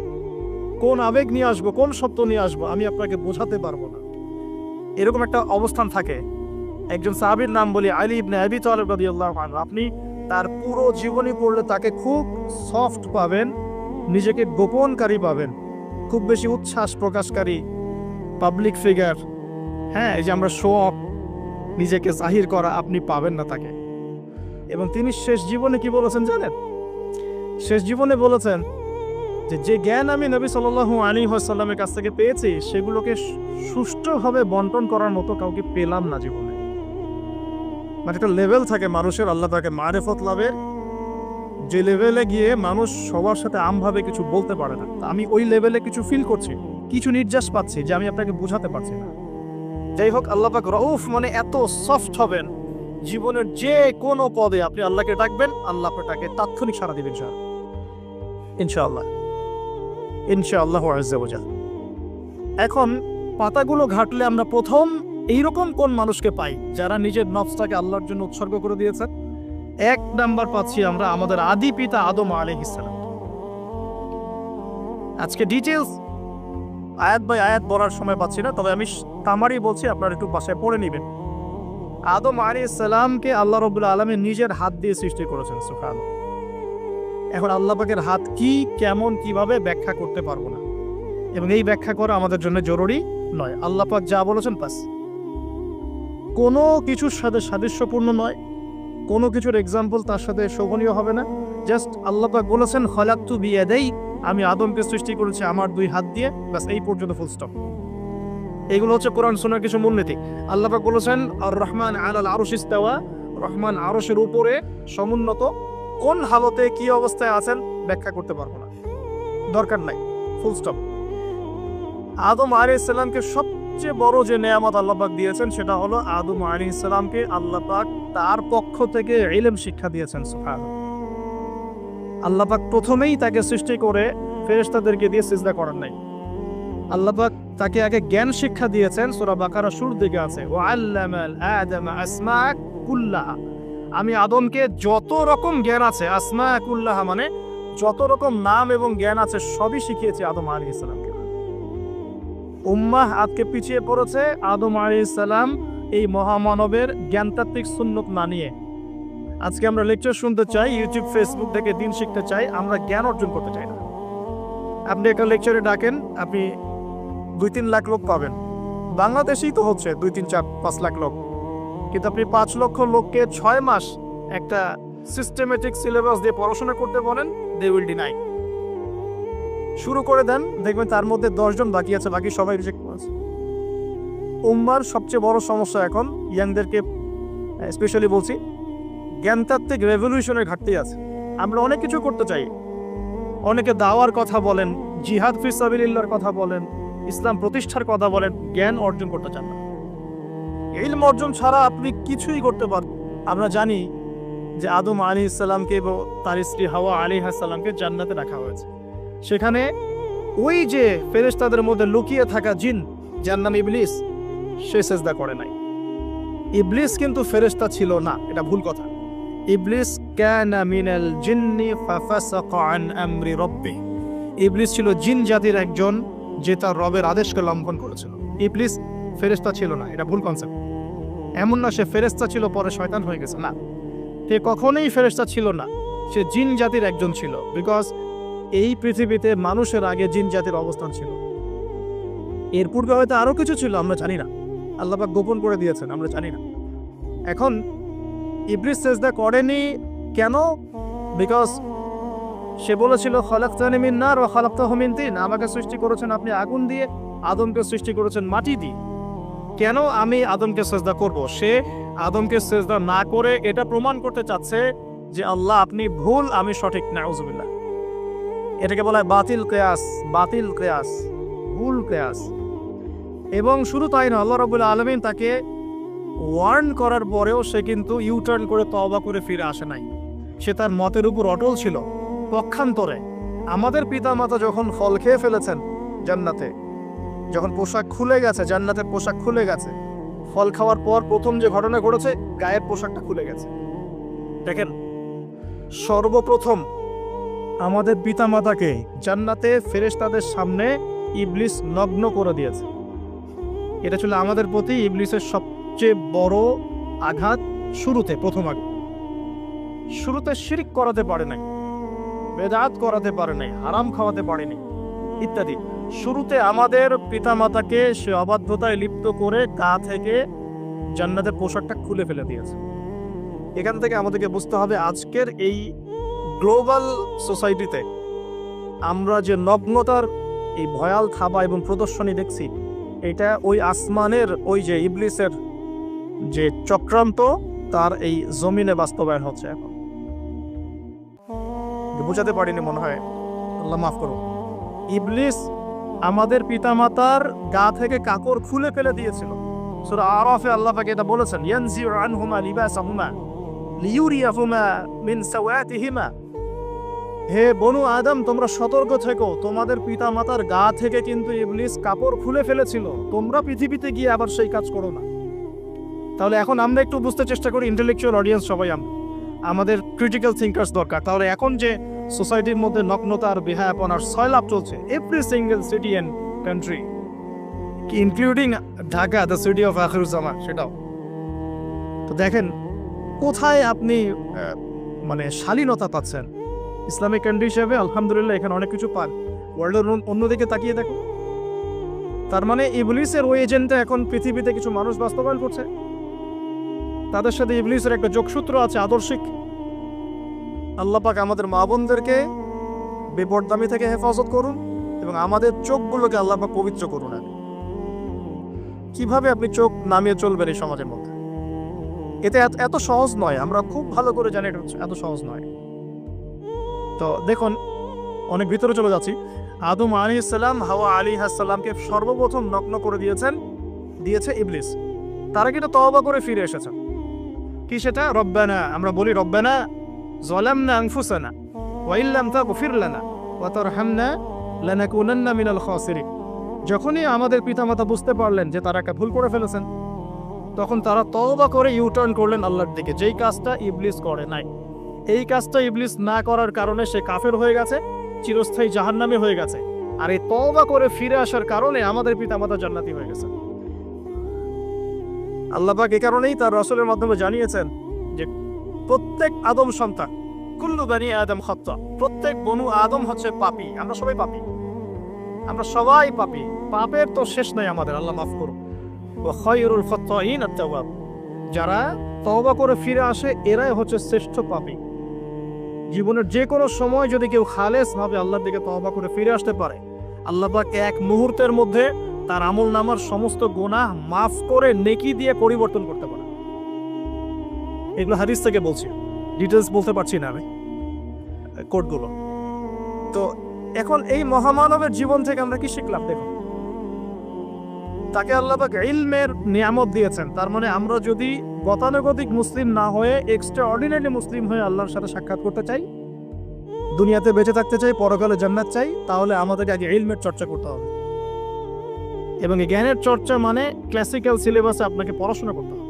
A: কোন আবেগ নিয়ে আসবো, কোন সত্য নিয়ে আসবো, আমি আপনাকে বোঝাতে পারবো না। এরকম একটা অবস্থান থাকে। একজন সাহাবীর নাম বলি আলী ইবনে আবি তালিব রাদিয়াল্লাহু আনহু। আপনি তার পুরো জীবনী পড়লে তাকে খুব সফট পাবেন, নিজেকে গোপনকারী পাবেন, খুব বেশি উচ্ছ্বাস প্রকাশকারী পাবলিক ফিগার, হ্যাঁ, এই যে আমরা শো অফ, নিজেকে জাহির করা, আপনি পাবেন না তাকে। এবং তিনি শেষ জীবনে কি বলেছেন জানেন? শেষ জীবনে বলেছেন যে জ্ঞান আমি নবী সাল্লাল্লাহু আলাইহি ওয়াসাল্লামের কাছ থেকে পেয়েছি, সেগুলোকে সুষ্ঠুভাবে বন্টন করার মতো কাউকে পেলাম না জীবনে। মানে একটা লেভেল থাকে মানুষের, আল্লাহ তাকে মারিফত লাভের, যে লেভেলে গিয়ে মানুষ সবার সাথে আমভাবে কিছু বলতে পারে না। আমি ওই লেভেলে কিছু ফিল করছি, কিছু নির্যাস পাচ্ছি যে আমি আপনাকে বোঝাতে পারছি না। যাই হোক, আল্লাহ পাক রউফ মানে এত সফট হবেন, জীবনের যে কোনো পদে আপনি আল্লাহকে ডাকবেন, আল্লাহ আপনাকে তাৎক্ষণিক সাড়া দিবেন। ইনশাআল্লাহ, ইনশাআল্লাহু আযজা ওয়া জাল। এখন পাতাগুলো ঘাটলে আমরা প্রথম এইরকম কোন মানুষকে পাই যারা নিজের নফসটাকে আল্লাহর জন্য উৎসর্গ করে দিয়েছেন? 1 নাম্বার পাচ্ছি আমরা আমাদের আদি পিতা আদম আলাইহিস সালাম। আজকে ডিটেইলস আয়াত বাই আয়াত বলার সময় পাচ্ছি না, তবে আমি তামারি বলছি, আপনারা একটু বাসায় পড়ে নেবেন। আদম আলাইহিস সালামকে আল্লাহ রাব্বুল আলামিন নিজের হাত দিয়ে সৃষ্টি করেছেন। সুবহানাল্লাহ। এখন আল্লাহ পাকের হাত কি, কেমন, কিভাবে ব্যাখ্যা করতে পারবো না, এবং এই ব্যাখ্যা করা আমাদের জন্য জরুরি নয়। আল্লাহ পাক যা বলেছেন বাস, কোনো কিছুর সাথে সাদৃশ্যপূর্ণ নয়, কোনো কিছুর এক্সাম্পল তার সাথে শোভনীয় হবে না। জাস্ট আল্লাহ পাক বলেছেন খলাকতু বিয়াদাই, আমি আদমকে সৃষ্টি করেছি আমার 2 হাত দিয়ে, বাস এই পর্যন্ত ফুল স্টপ। এগুলো হচ্ছে কোরআন সুন্নাহর কিছু মূলনীতি। আল্লাহ পাক বলেছেন আর রহমান আলাল আরশ ইস্তাওয়া, রহমান আরশের উপরে সমুন্নত। কোন হালতে কি অবস্থায় আছেন ব্যাখ্যা করতে পারবো না, দরকার নাই, ফুল স্টপ। আদম আলাইহিস সালামকে সবচেয়ে বড় যে নেয়ামত আল্লাহ পাক দিয়েছেন সেটা হলো আদম আলাইহিস সালামকে আল্লাহ পাক তার পক্ষ থেকে ইলম শিক্ষা দিয়েছেন। সুবহানাল্লাহ, আল্লাহ পাক প্রথমেই তাকে সৃষ্টি করে ফেরেশতাদেরকে দিয়ে সিজদা করার নাই। আল্লাহ পাক তাকে আগে জ্ঞান শিক্ষা দিয়েছেন। সূরা বাকারা শুরুর দিকে আছে ওয়া আল্লামাল আদামা আসমা কুল্লাহা, আমি আদমকে যত রকম জ্ঞান আছে, আসমা কুল্লাহা মানে যত রকম নাম এবং জ্ঞান আছে সবই শিখিয়েছি আদম আলাইহিস সালামকে। উম্মাহ আজকে পিছিয়ে পড়েছে আদম আলাইহিস সালাম এই মহামানবের জ্ঞানতাত্ত্বিক সুন্নত না নিয়ে। আজকে আমরা লেকচার শুনতে চাই, ইউটিউব ফেসবুক থেকে দিন শিখতে চাই, আমরা জ্ঞান অর্জন করতে চাই না। আপনি একটা লেকচারে ডাকেন, আপনি 2-3 লাখ লোক পাবেন, বাংলাদেশেই তো হচ্ছে 2-3-4-5 লাখ লোক, কিন্তু আপনি 5 লক্ষ লোককে 6 মাস একটা সিস্টেমেটিক সিলেবাস দিয়ে পড়াশোনা করতে বলেন, দে উইল ডিনাই। শুরু করে দেন, দেখবেন তার মধ্যে 10 জন বাকি আছে, বাকি সবাই রিজেক্ট করেছে। উম্মার সবচেয়ে বড় সমস্যা এখন, ইয়াংদেরকে স্পেশালি বলছি, জ্ঞানতাত্ত্বিক রেভলিউশনের ঘাটতি আছে। আমরা অনেক কিছু করতে চাই, অনেকে দাওয়ার কথা বলেন, জিহাদ ফি সাবিলিল্লাহর কথা বলেন, ইসলাম প্রতিষ্ঠার কথা বলেন, জ্ঞান অর্জন করতে চান না। ইলম অর্জন ছাড়া আপনি কিছুই করতে পারবেন। আমরা জানি যে আদম আলাইহিস সালামকে এবং তার স্ত্রী হাওয়া আলাইহিস সালামকে জান্নাতে রাখা হয়েছে। সেখানে ওই যে ফেরেশতাদের মধ্যে লুকিয়ে থাকা জিন যার নাম ইবলিস, সে সিজদা করে নাই। ইবলিস কিন্তু ফেরেশতা ছিল না, এটা ভুল কথা। ইবলিস কানা মিনাল জিন্নি ফাফাসাকা আন আমরি রাব্বি, ইবলিস ছিল জিন জাতির একজন যে তার রবের আদেশকে লঙ্ঘন করেছিল। ইবলিস ফেরেশতা ছিল না, এটা ভুল কনসেপ্ট। এমন না সে ফেরেশতা ছিল পরে শয়তান হয়ে গেছে, না, সে কখনোই ফেরেশতা ছিল না, সে জিন জাতির একজন ছিল। বিকজ এই পৃথিবীতে মানুষের আগে জিন জাতির অবস্থান ছিল, এর পূর্বে হয়তো আরো কিছু ছিল, আমরা জানি না, আল্লাহ পাক গোপন করে দিয়েছেন, আমরা জানি না। এখন ইবলিস সিজদা করেনি কেন? বিকজ সে বলেছিল খলাকতানি মিন নার ওয়া খলাকতাহু মিন তিন, আমাকে সৃষ্টি করেছেন আপনি আগুন দিয়ে, আদমকে সৃষ্টি করেছেন মাটি দিয়ে, কেন আমি আদমকে সিজদা করব? সে আদমকে সিজদা না করে এটা প্রমাণ করতে চাচ্ছে যে আল্লাহ আপনি ভুল, আমি সঠিক। নাউজুবিল্লাহ, এটাকে বলা হয় বাতিল কিয়াস, বাতিল কিয়াস, ভুল কিয়াস। এবং শুধু তাই না, আল্লাহ রাব্বুল আলামিন তাকে ওয়ার্ন করার পরেও সে কিন্তু ইউটার্ন করে তওবা করে ফিরে আসে নাই, সে তার মতের উপর অটল ছিল। পক্ষান্তরে আমাদের পিতামাতা যখন ফল খেয়ে ফেলেছেন জান্নাতে, যখন পোশাক খুলে গেছে, জান্নাতের পোশাক খুলে গেছে, ফল খাওয়ার পর প্রথম যে ঘটনা ঘটেছে, গায়ের পোশাকটা খুলে গেছে। দেখেন, সর্বপ্রথম আমাদের পিতামাতাকে জান্নাতে ফেরেশতাদের সামনে ইবলিস নগ্ন করে দিয়েছে। এটা ছিল আমাদের প্রতি ইবলিসের সবচেয়ে বড় আঘাত। শুরুতে, প্রথম আঘাত, শুরুতে শিরক করাতে পারে নাই, বেদাত করাতে পারে নাই, হারাম খাওয়াতে পারেনি ইত্যাদি। শুরুতে আমাদের পিতামাতাকে সে অবাধ্যতায় লিপ্ত করে গা থেকে জান্নাতের পোশাকটা খুলে ফেলে দিয়েছে। এখান থেকে আমাদেরকে বুঝতে হবে আজকের এই গ্লোবাল সোসাইটিতে আমরা যে নগ্নতার এই ভয়াল থাবা এবং প্রদর্শনী দেখছি, এটা ওই আসমানের ওই যে ইবলিসের যে চক্রান্ত, তার এই জমিনে বাস্তবায়ন হচ্ছে এখন। বোঝাতে পারিনি মনে হয়, আল্লাহ মাফ করো। ইবলিস আমাদের পিতামাতার গা থেকে কাপড় খুলে ফেলে দিয়েছিল। সূরা আরাফে আল্লাহ পাক এটা বলেছেন, ইয়ানজিউ আনহুমা লিবাসাহুমা লিইউরিয়াহুমা মিন সাওয়াতিহিমা, হে বনু আদম তোমরা সতর্ক থেকো, তোমাদের পিতামাতার গা থেকে কিন্তু ইবলিস কাপড় খুলে ফেলেছিল, তোমরা পৃথিবীতে গিয়ে আবার সেই কাজ করো না। তাহলে এখন আমরা একটু বুঝতে চেষ্টা করি, ইন্টেলেকচুয়াল অডিয়েন্স সবাই আমাদের ক্রিটিক্যাল থিঙ্কার্স দরকার। তাহলে এখন যে সোসাইটির মধ্যে নগ্নতার, বেহায়াপনার সয়লাভ চলছে, every single city and country, including Dhaka, the city of Akhiruzzaman, সেটাও তো দেখেন কোথায় আপনি মানে শালীনতা পাচ্ছেন, ইসলামিক কান্ট্রি হিসেবে আলহামদুলিল্লাহ এখানে অনেক কিছু পান। ওয়ার্ল্ডের অন্যদিকে তাকিয়ে দেখো, তার মানে ইবলিসের ওই এজেন্টটা এখন পৃথিবীতে কিছু মানুষ বাস্তবায়ন করছে। তাদের সাথে ইবলিসের একটা যোগসূত্র আছে আদর্শিক। আল্লাহ পাক আমাদের মা বোনদেরকে বেপরদামি থেকে হেফাজত করুন এবং আমাদের চোখগুলোকে আল্লাহ পাক পবিত্র করুন। কিভাবে আপনি চোখ নামিয়ে চলবেন এই সমাজের মধ্যে, এতে এত সহজ নয়। আমরা খুব ভালো করে জানি এটা এত সহজ নয়। তো দেখুন, অনেক ভিতরে চলে যাচ্ছি। আদম আলাইহিস সালাম হাওয়া আলাইহিস সালামকে সর্বপ্রথম নগ্ন করে দিয়েছে ইবলিস। তারা কিন্তু তওবা করে ফিরে এসেছে। কি সেটা? রব্বানা, আমরা বলি রব্বানা যালামনা আনফুসানা ওয়া ইল্লাম তাগফির লানা ওয়া তারহামনা লানাকুনান্না মিনাল খাসিরিন। যখনই আমাদের পিতামাতা বুঝতে পারলেন যে তারা একটা ভুল করে ফেলেছেন, তখন তারা তওবা করে ইউটার্ন করলেন আল্লাহর দিকে, যেই কাজটা ইবলিস করে নাই। এই কাজটা ইবলিস না করার কারণে সে কাফের হয়ে গেছে, চিরস্থায়ী জাহান্নামী হয়ে গেছে। আর এই তওবা করে ফিরে আসার কারণে আমাদের পিতামাতা জান্নাতি হয়ে গেছে। আল্লাহ পাক এই কারণেই তার রাসূলের মাধ্যমে জানিয়েছেন যে প্রত্যেক আদম সন্তান, কুল্লু বানি আদম খাত্তা, প্রত্যেক বনু আদম হচ্ছে পাপী। আমরা সবাই পাপী, আমরা সবাই পাপী। পাপের তো শেষ নাই আমাদের, আল্লাহ মাফ করুন। ওয়া খায়রুল খাত্তাইন আত-তাওয়াব, যারা তওবা করে ফিরে আসে এরাই হচ্ছে শ্রেষ্ঠ পাপী। জীবনের যে কোনো সময় যদি কেউ খালেস ভাবে আল্লাহর দিকে তওবা করে ফিরে আসতে পারে, আল্লাহ পাক এক মুহূর্তের মধ্যে তার আমলনামার সমস্ত গুনাহ মাফ করে নেকি দিয়ে পরিবর্তন করতে পারে। এগুলো হাদিস থেকে বলছি, ডিটেলস বলতে পারছি না আমি, কোডগুলো। তো এখন এই মহামানবের জীবন থেকে আমরা কি শিখলাম? দেখো, তাকে আল্লাহ পাক ইলমের নিয়ামত দিয়েছেন। তার মানে আমরা যদি গতানুগতিক মুসলিম না হয়ে এক্সট্রা অর্ডিনারি মুসলিম হয়ে আল্লাহর সাথে সাক্ষাৎ করতে চাই, দুনিয়াতে বেঁচে থাকতে চাই, পরকালে জান্নাত চাই, তাহলে আমাদেরকে আগে ইলমের চর্চা করতে হবে। এবং এই জ্ঞানের চর্চা মানে ক্লাসিক্যাল সিলেবাসে আপনাকে পড়াশোনা করতে হবে,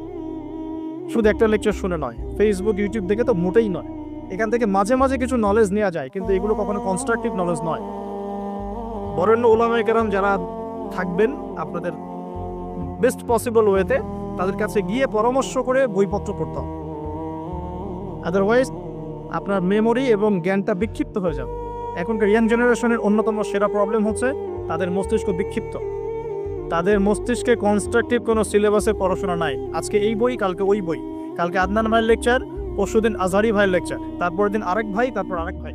A: শুধু একটা লেকচার শুনে নয়, ফেসবুক ইউটিউব দেখে তো মোটেই নয়। এখান থেকে মাঝে মাঝে কিছু নলেজ নেওয়া যায়, কিন্তু এগুলো কখনো কনস্ট্রাকটিভ নলেজ নয়। বরেণ্য উলামায়ে কেরাম যারা থাকবেন আপনাদের বেস্ট পসিবল ওয়েতে, তাদের কাছে গিয়ে পরামর্শ করে বইপত্র পড়তে হবে। আদারওয়াইজ আপনার মেমোরি এবং জ্ঞানটা বিক্ষিপ্ত হয়ে যাবে। এখনকার ইয়াং জেনারেশনের অন্যতম সেরা প্রবলেম হচ্ছে তাদের মস্তিষ্ক বিক্ষিপ্ত। তাদের মস্তিষ্কে কনস্ট্রাকটিভ কোনো সিলেবাসে পড়াশোনা নাই। আজকে এই বই, কালকে ওই বই, কালকে আদনান ভাইয়ের লেকচার, পরশুদিন আজহারি ভাইয়ের লেকচার, তারপরের দিন আরেক ভাই, তারপর আরেক ভাই।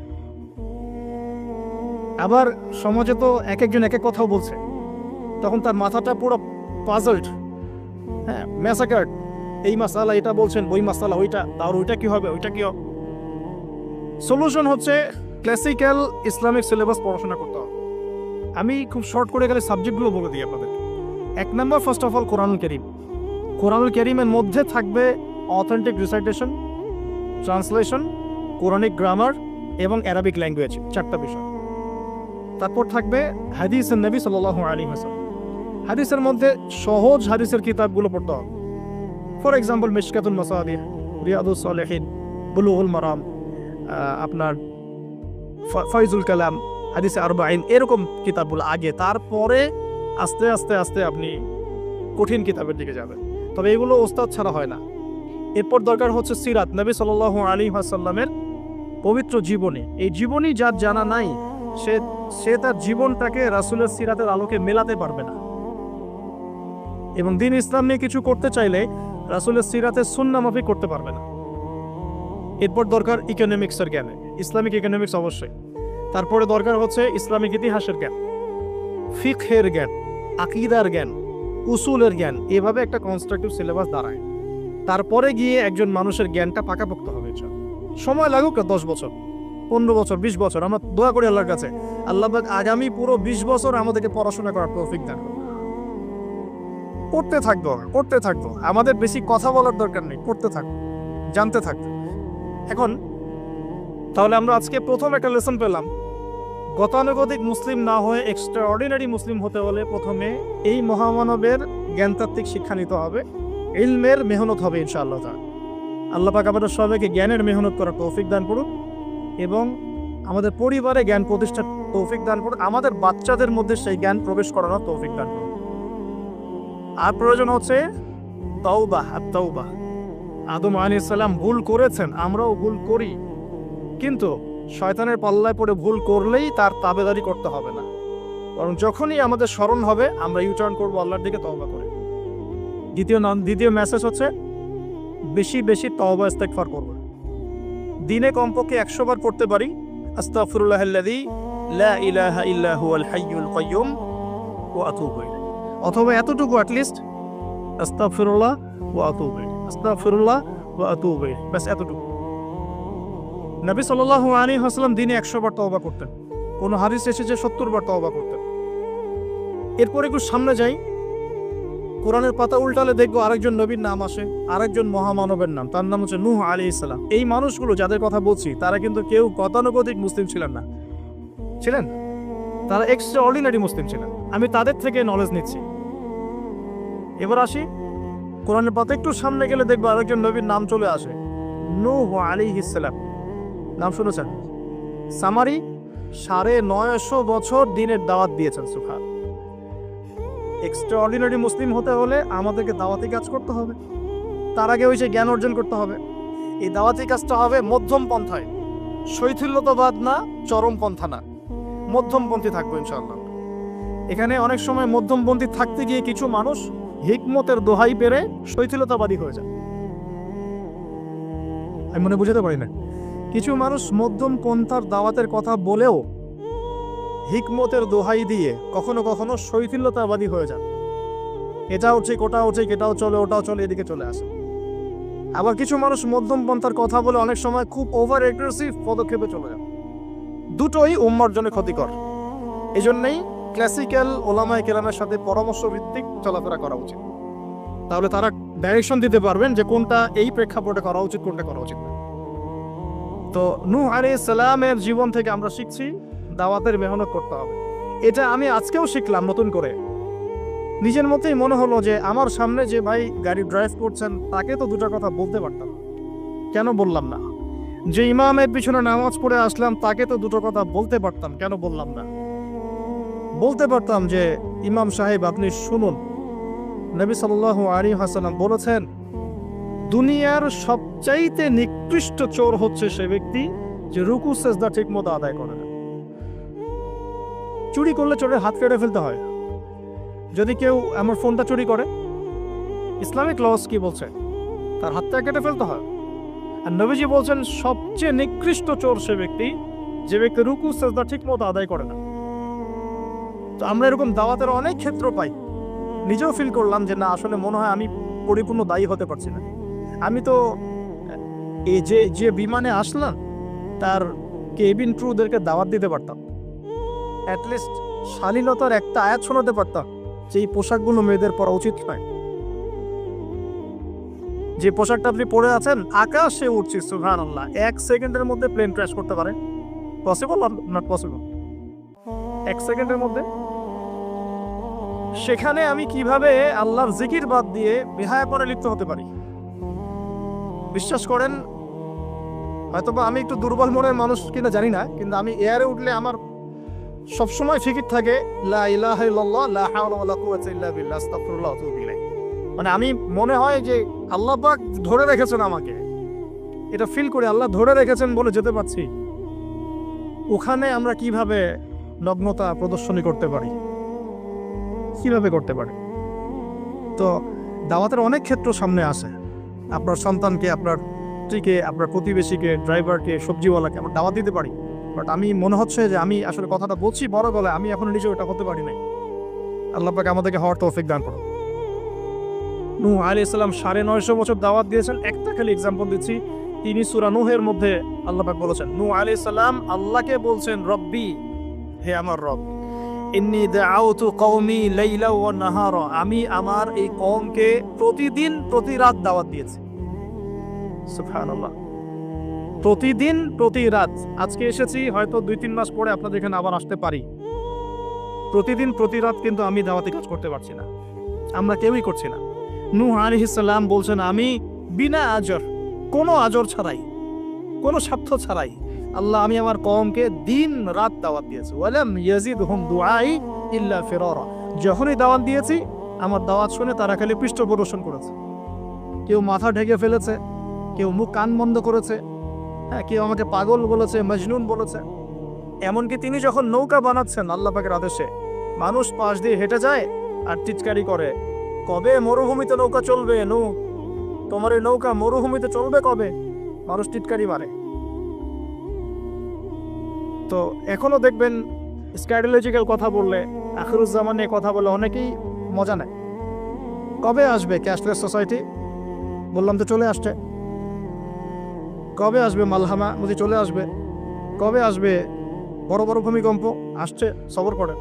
A: আবার সমাজে তো এক একজন এক এক কথাও বলছে, তখন তার মাথাটা পুরো পাজলড, হ্যাঁ, ম্যাসাকার্ড। এই মাসালা এটা বলছেন, ওই মাসালা ওইটা, তার ওইটা কি হবে, ওইটা কি হবে। সলিউশন হচ্ছে ক্লাসিক্যাল ইসলামিক সিলেবাস পড়াশোনা করতে হবে। আমি খুব শর্ট করে গেলে সাবজেক্টগুলো বলে দিই আপনাদের। 1 নম্বর, ফার্স্ট অফ অল কোরআনুল কারীম। কোরআনুল কারীমের মধ্যে থাকবে authentic recitation, translation, Quranic grammar এবং অ্যারাবিক ল্যাঙ্গুয়েজ, 4টা বিষয়। তারপর থাকবে হাদিসের নবী সাল্লাল্লাহু আলাইহি ওয়াসাল্লাম। হাদিসের মধ্যে সহজ হাদিসের কিতাবগুলো পড়তে হবে। ফর এক্সাম্পল মিশকাতুল মাসাবিহ, রিয়াদুস সালিহিন, বুলুগুল মারাম, আপনার ফাইজুল কালাম, হাদিসে আরবাঈন, এরকম কিতাবগুলো আগে, তারপরে আস্তে আস্তে আস্তে আপনি কঠিন কিতাবের দিকে যাবেন। তবে এগুলো ওস্তাদ ছাড়া হয় না। এরপর দরকার হচ্ছে সিরাত, নবী সাল্লাল্লাহু আলাইহি ওয়াসাল্লামের পবিত্র জীবনী। এই জীবনী যার জানা নাই, সে তার জীবনটাকে রাসূলের সিরাতের আলোকে মেলাতে পারবে না। এবং দ্বীন ইসলাম নিয়ে কিছু করতে চাইলে রাসূলের সিরাতের সুন্নাহ মাফিক করতে পারবে না। এরপর দরকার ইকোনমিক্সের জ্ঞান, ইসলামিক ইকোনমিক্স অবশ্যই। তারপরে দরকার হচ্ছে ইসলামিক ইতিহাসের জ্ঞান, ফিকহের জ্ঞান, আকীদার জ্ঞান, উসুলের জ্ঞান। এভাবে একটা কনস্ট্রাকটিভ সিলেবাস দাঁড়ায়। তারপরে গিয়ে একজন মানুষের জ্ঞানটা পাকাপোক্ত হবে। সময় লাগুক 10 বছর, 15 বছর, 20 বছর। আমরা দোয়া করি আল্লাহর কাছে, আল্লাহ পাক আগামী পুরো 20 বছর আমাদেরকে পড়াশোনা করার তৌফিক দান করুন। করতে থাকবো। আমাদের বেশি কথা বলার দরকার নেই, করতে থাকবো, জানতে থাকবো। এখন তাহলে আমরা আজকে প্রথম একটা লেসন পেলাম, গতানুগতিক মুসলিম না হয়ে এক্সট্রা অর্ডিনারি মুসলিম হতে হলে প্রথমে এই মহামানবের জ্ঞানতাত্ত্বিক শিক্ষা নিতে হবে, ইলমের মেহনত হবে ইনশাআল্লাহ তাআলা। আল্লাহ পাক আমাদের সবাইকে জ্ঞানের মেহনত করার তৌফিক দান করুন এবং আমাদের পরিবারে জ্ঞান প্রতিষ্ঠার তৌফিক দান করুন, আমাদের বাচ্চাদের মধ্যে সেই জ্ঞান প্রবেশ করানোর তৌফিক দান করুন। আর প্রয়োজন হচ্ছে তাওবা। আদম আলাইহিস সালাম ভুল করেছেন, আমরাও ভুল করি, কিন্তু শয়তানের পাল্লায় পড়ে ভুল করলেই তার তাবেদারি করতে হবে না, বরং যখনই আমাদের স্মরণ হবে আমরা ইউটার্ন করবো আল্লাহর দিকে তওবা করে। দ্বিতীয় মেসেজ হচ্ছে বেশি বেশি তওবা ইস্তেগফার করব। দিনে কমপক্ষে 100 বার পড়তে পারি আস্তাগফিরুল্লাহাল্লাযী লা ইলাহা ইল্লা হুয়াল হাইয়ুল কাইয়্যুম ওয়া আতুবু ইলাইহি, অথবা এতটুকু অ্যাটলিস্ট আস্তাগফিরুল্লাহ ওয়া আতুবু ইলাইহি, আস্তাগফিরুল্লাহ ওয়া আতুবু ইলাইহি, বাস এতটুকু। নবী সাল্লাল্লাহু আলাইহি ওয়াসাল্লাম দিনে 100 বার তওবা করতেন, কোন হাদিস এসেছে 70 বার তওবা করতেন। এরপর একটু সামনে যাই, কোরআনের পাতা উল্টালে দেখবো আরেকজন নবীর নাম আসে, আরেকজন মহামানবের নাম, তার নাম হচ্ছে নূহ আলাইহিস সালাম। এই মানুষগুলো যাদের কথা বলছি তারা কিন্তু কেউ গতানুগতিক মুসলিম ছিলেন না, ছিলেন তারা এক্সট্রা অর্ডিনারি মুসলিম ছিলেন। আমি তাদের থেকে নলেজ নিচ্ছি। এবার আসি কোরআনের পাতা একটু সামনে গেলে দেখবো আরেকজন নবীর নাম চলে আসে, নূহ আলাইহিস সালাম। নাম শুনেছেন? সামারি 950 বছর দিনের দাওয়াত দিয়েছেন। সুবহান। এক্সট্রা অর্ডিনারি মুসলিম হতে হলে আমাদেরকে দাওয়াতি কাজ করতে হবে, তার আগে হয়েছে জ্ঞান অর্জন করতে হবে। এই দাওয়াতি কাজটা হবে মধ্যম পন্থায়, শৈথিল্যতাবাদ না, চরমপন্থা না, মধ্যমপন্থী থাকবো ইনশাআল্লাহ। এখানে অনেক সময় মধ্যমপন্থী থাকতে গিয়ে কিছু মানুষ হিকমতের দোহাই পেরে শৈথিলতাবাদী হয়ে যায়। আমি মনে বুঝাতে পারি না, কিছু মানুষ মধ্যম পন্থার দাওয়াতের কথা বলেও হিকমতের দোহাই দিয়ে কখনো কখনো শৈথিল্যতাবাদী হয়ে যান। এটাও ঠিক ওটাও ঠিক, এটাও চলে ওটাও চলে, এদিকে চলে আসে। আবার কিছু মানুষ মধ্যম পন্থার কথা বলে অনেক সময় খুব ওভার এগ্রেসিভ পদক্ষেপে চলে যান। দুটোই উম্মার জন্য ক্ষতিকর। এই জন্যই ক্লাসিক্যাল ওলামায়ে কেরামের সাথে পরামর্শ ভিত্তিক চলাফেরা করা উচিত, তাহলে তারা ডাইরেকশন দিতে পারবেন যে কোনটা এই প্রেক্ষাপটে করা উচিত, কোনটা করা উচিত না। তো নূহ আলাইহিস সালামের জীবন থেকে আমরা শিখছি দাওয়াতের মেহনত করতে হবে। এটা আমি আজকেও শিখলাম নতুন করে। নিজের মতেই মনে হলো যে আমার সামনে যে ভাই গাড়ি ড্রাইভ করছেন তাকে তো দুটো কথা বলতে পারতাম, কেন বললাম না? যে ইমামের পিছনে নামাজ পড়ে আসলাম তাকে তো দুটো কথা বলতে পারতাম, কেন বললাম না? বলতে পারতাম যে ইমাম সাহেব আপনি শুনুন, নবী সাল্লাল্লাহু আলাইহি ওয়াসাল্লাম বলেছেন দুনিয়ার সবচাইতে নিকৃষ্ট চোর হচ্ছে সে ব্যক্তি যে রুকু সেজদা ঠিকমতো আদায় করে না। চুরি করলে চোরের হাত কেটে ফেলতে হয়। যদি কেউ আমার ফোনটা চুরি করে, ইসলামিক লস কি বলছে? তার হাতটা কেটে ফেলতে হয়। আর নবীজি বলছেন সবচেয়ে নিকৃষ্ট চোর সে ব্যক্তি যে ব্যক্তি রুকু সেজদা ঠিকমতো আদায় করে না। তো আমরা এরকম দাওয়াতের অনেক ক্ষেত্র পাই। নিজেও ফিল করলাম যে না, আসলে মনে হয় আমি পরিপূর্ণ দায়ী হতে পারছি না। আমি তো এই যে বিমানে আসলাম তার কেবিন ক্রুদেরকে দাওয়াত দিতে পারতাম, অ্যাটলিস্ট শালীনতার একটা আয়াত শোনাতে পারতাম যে এই পোশাকগুলো মেয়েদের পরা উচিত নয়। যে পোশাকটা আপনি পরে আছেন, আকাশে উঠছি, সুবহানাল্লাহ, 1 সেকেন্ডের মধ্যে প্লেন ক্র্যাশ করতে পারে। Possible are not possible? 1 সেকেন্ডের মধ্যে। সেখানে আমি কিভাবে আল্লাহর জিকির বাদ দিয়ে বেহায়াপনে লিপ্ত হতে পারি? বিশ্বাস করেন, হয়তোবা আমি একটু দুর্বল মনের মানুষ কিনা জানি না, কিন্তু আমি এয়ারে উঠলে আমার সবসময় ফিকির থাকে লা ইলাহা ইল্লাল্লাহ লা হাওলা ওয়ালা কুওয়াতা ইল্লা বিল্লাহ আস্তাগফিরুল্লাহ ওয়া আতুবু ইলাইহি। মানে আমি মনে হয় যে আল্লাহ পাক ধরে রেখেছেন আমাকে, এটা ফিল করে আল্লাহ ধরে রেখেছেন বলে যেতে পারছি। ওখানে আমরা কিভাবে নগ্নতা প্রদর্শনী করতে পারি, কিভাবে করতে পারি? তো দাওয়াতের অনেক ক্ষেত্র সামনে আসে। আপনার সন্তানকে, আপনার স্ত্রীকে, আপনার প্রতিবেশীকে, ড্রাইভারকে, সবজিওয়ালাকে আমরা দাওয়াত দিতে পারি। বাট আমি মনে হচ্ছে যে আমি আসলে কথাটা বলছি বড় গলায়, আমি এখন নিজেও এটা হতে পারি নাই। আল্লাহ পাক আমাদেরকে হওয়ার তৌফিক দান করুন। নূহ আলাইহিস সালাম 950 বছর দাওয়াত দিয়েছেন। একটা খালি এক্সাম্পল দিচ্ছি, তিনি সূরা নূহের মধ্যে আল্লাহ পাক বলেছেন, নূহ আলাইহিস সালাম আল্লাহকে বলছেন রব্বি, হে আমার রব, ইন্নী দাআউতু কওমি লাইলা ওয়া নাহারা, আমি আমার এই কওমকে প্রতিদিন প্রতি রাত দাওয়াত দিয়েছি। সুবহানাল্লাহ, প্রতিদিন প্রতি রাত। আজকে এসেছি, হয়তো 2-3 মাস পরে আপনাদের এখানে আবার আসতে পারি। প্রতিদিন প্রতি রাত কিন্তু আমি দাওয়াতি কাজ করতে পারছি না, আমরা কেউই করছি না। নূহ আলাইহিস সালাম বলছেন আমি বিনা আজর, কোনো আজর ছাড়াই, কোনো স্বার্থ ছাড়াই আল্লাহ আমি আমার কওমকে দিন রাত দাওয়াত দিয়েছি। ওয়ালাম ইয়াজিদহুম দুআই ইল্লা ফিরারা, যখনই দাওয়াত দিয়েছি আমার দাওয়াত শুনে তারা খালি পৃষ্ঠ প্রদর্শন করেছে। কেউ মাথা ঢেকে ফেলেছে, কেউ মুখ কান বন্ধ করেছে, হ্যাঁ, কেউ আমাকে পাগল বলেছে, মজনুন বলেছে। এমনকি তিনি যখন নৌকা বানাচ্ছেন আল্লাহ পাকের আদেশে, মানুষ পাশ দিয়ে হেঁটে যায় আর টিচকারি করে, কবে মরুভূমিতে নৌকা চলবে? তোমার এই নৌকা মরুভূমিতে চলবে কবে? মানুষ টিটকারি মারে। তো এখনো দেখবেন স্ক্যাটোলজিক্যাল কথা বললে, আখিরুজ্জামান নিয়ে কথা বলে অনেকেই মজা নেয়। কবে আসবে ক্যাশলেস সোসাইটি? বললাম তো চলে আসছে। কবে আসবে মালহামা? বুঝি চলে আসবে। কবে আসবে বড় বড় ভূমিকম্প? আসছে, সবর করে।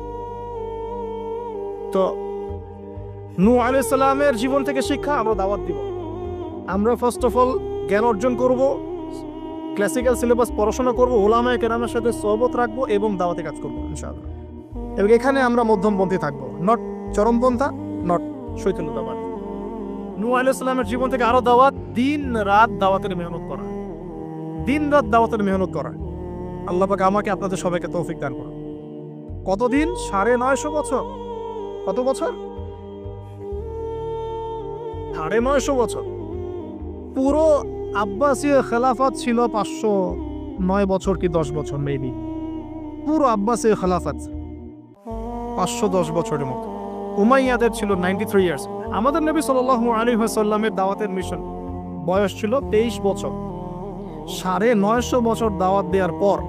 A: তো নূহ আলাইহিস সালামের জীবন থেকে শিক্ষা আমরা দাওয়াত দিব। আমরা ফার্স্ট অফ অল জ্ঞান অর্জন করব, ক্লাসিক্যাল সিলেবাস পড়াশোনা করব, উলামায়ে কেরামের সাথে সোহবত রাখবো এবং দাওয়াতে কাজ করবো ইনশাআল্লাহ। এবং এখানে আমরা মধ্যমপন্থী থাকবো, নট চরমপন্থা, নট শৈথিল্যতাবাদ। নূহ আলাইহিস সালামের জীবন থেকে আরো দাওয়াত, দিন রাত দাওয়াতের মেহনত করা, দিন রাত দাওয়াতের মেহনত করা। আল্লাহ পাক আমাকে আপনাদের সবাইকে তৌফিক দান করুন। কতদিন? 950 বছর। কত বছর? 950 বছর। পুরো আব্বাসীয় খেলাফত ছিল 509 বছর কি 10 বছর মেবি। পুরো আব্বাসীয় খেলাফত 510 বছরের মতো। উমাইয়াদের ছিল 93 ইয়ার্স। আমাদের নবী সাল্লাল্লাহু আলাইহি ওয়াসাল্লামের দাওয়াতের মিশন বয়স ছিল 23 বছর। 950 বছর দাওয়াত দেওয়ার পর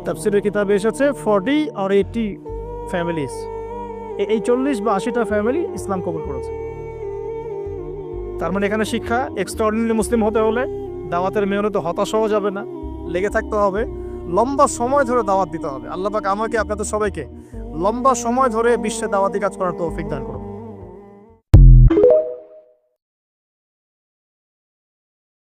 A: তাফসীরের কিতাবে এসেছে 40 or 80 ফ্যামিলিজ, এই 40 বা 80টা ফ্যামিলি ইসলাম কবুল করেছে। তার মানে এখানে শিক্ষা, এক্সট্রাঅর্ডিনারি মুসলিম হতে হলে দাওয়াতের মেহনতে হতাশ হওয়া যাবে না, লেগে থাকতে হবে, লম্বা সময় ধরে দাওয়াত দিতে হবে। আল্লাহ পাক আমাকে আপনাদের সবাইকে লম্বা সময় ধরে বিশ্বে দাওয়াতি কাজ করার তৌফিক দান করুন।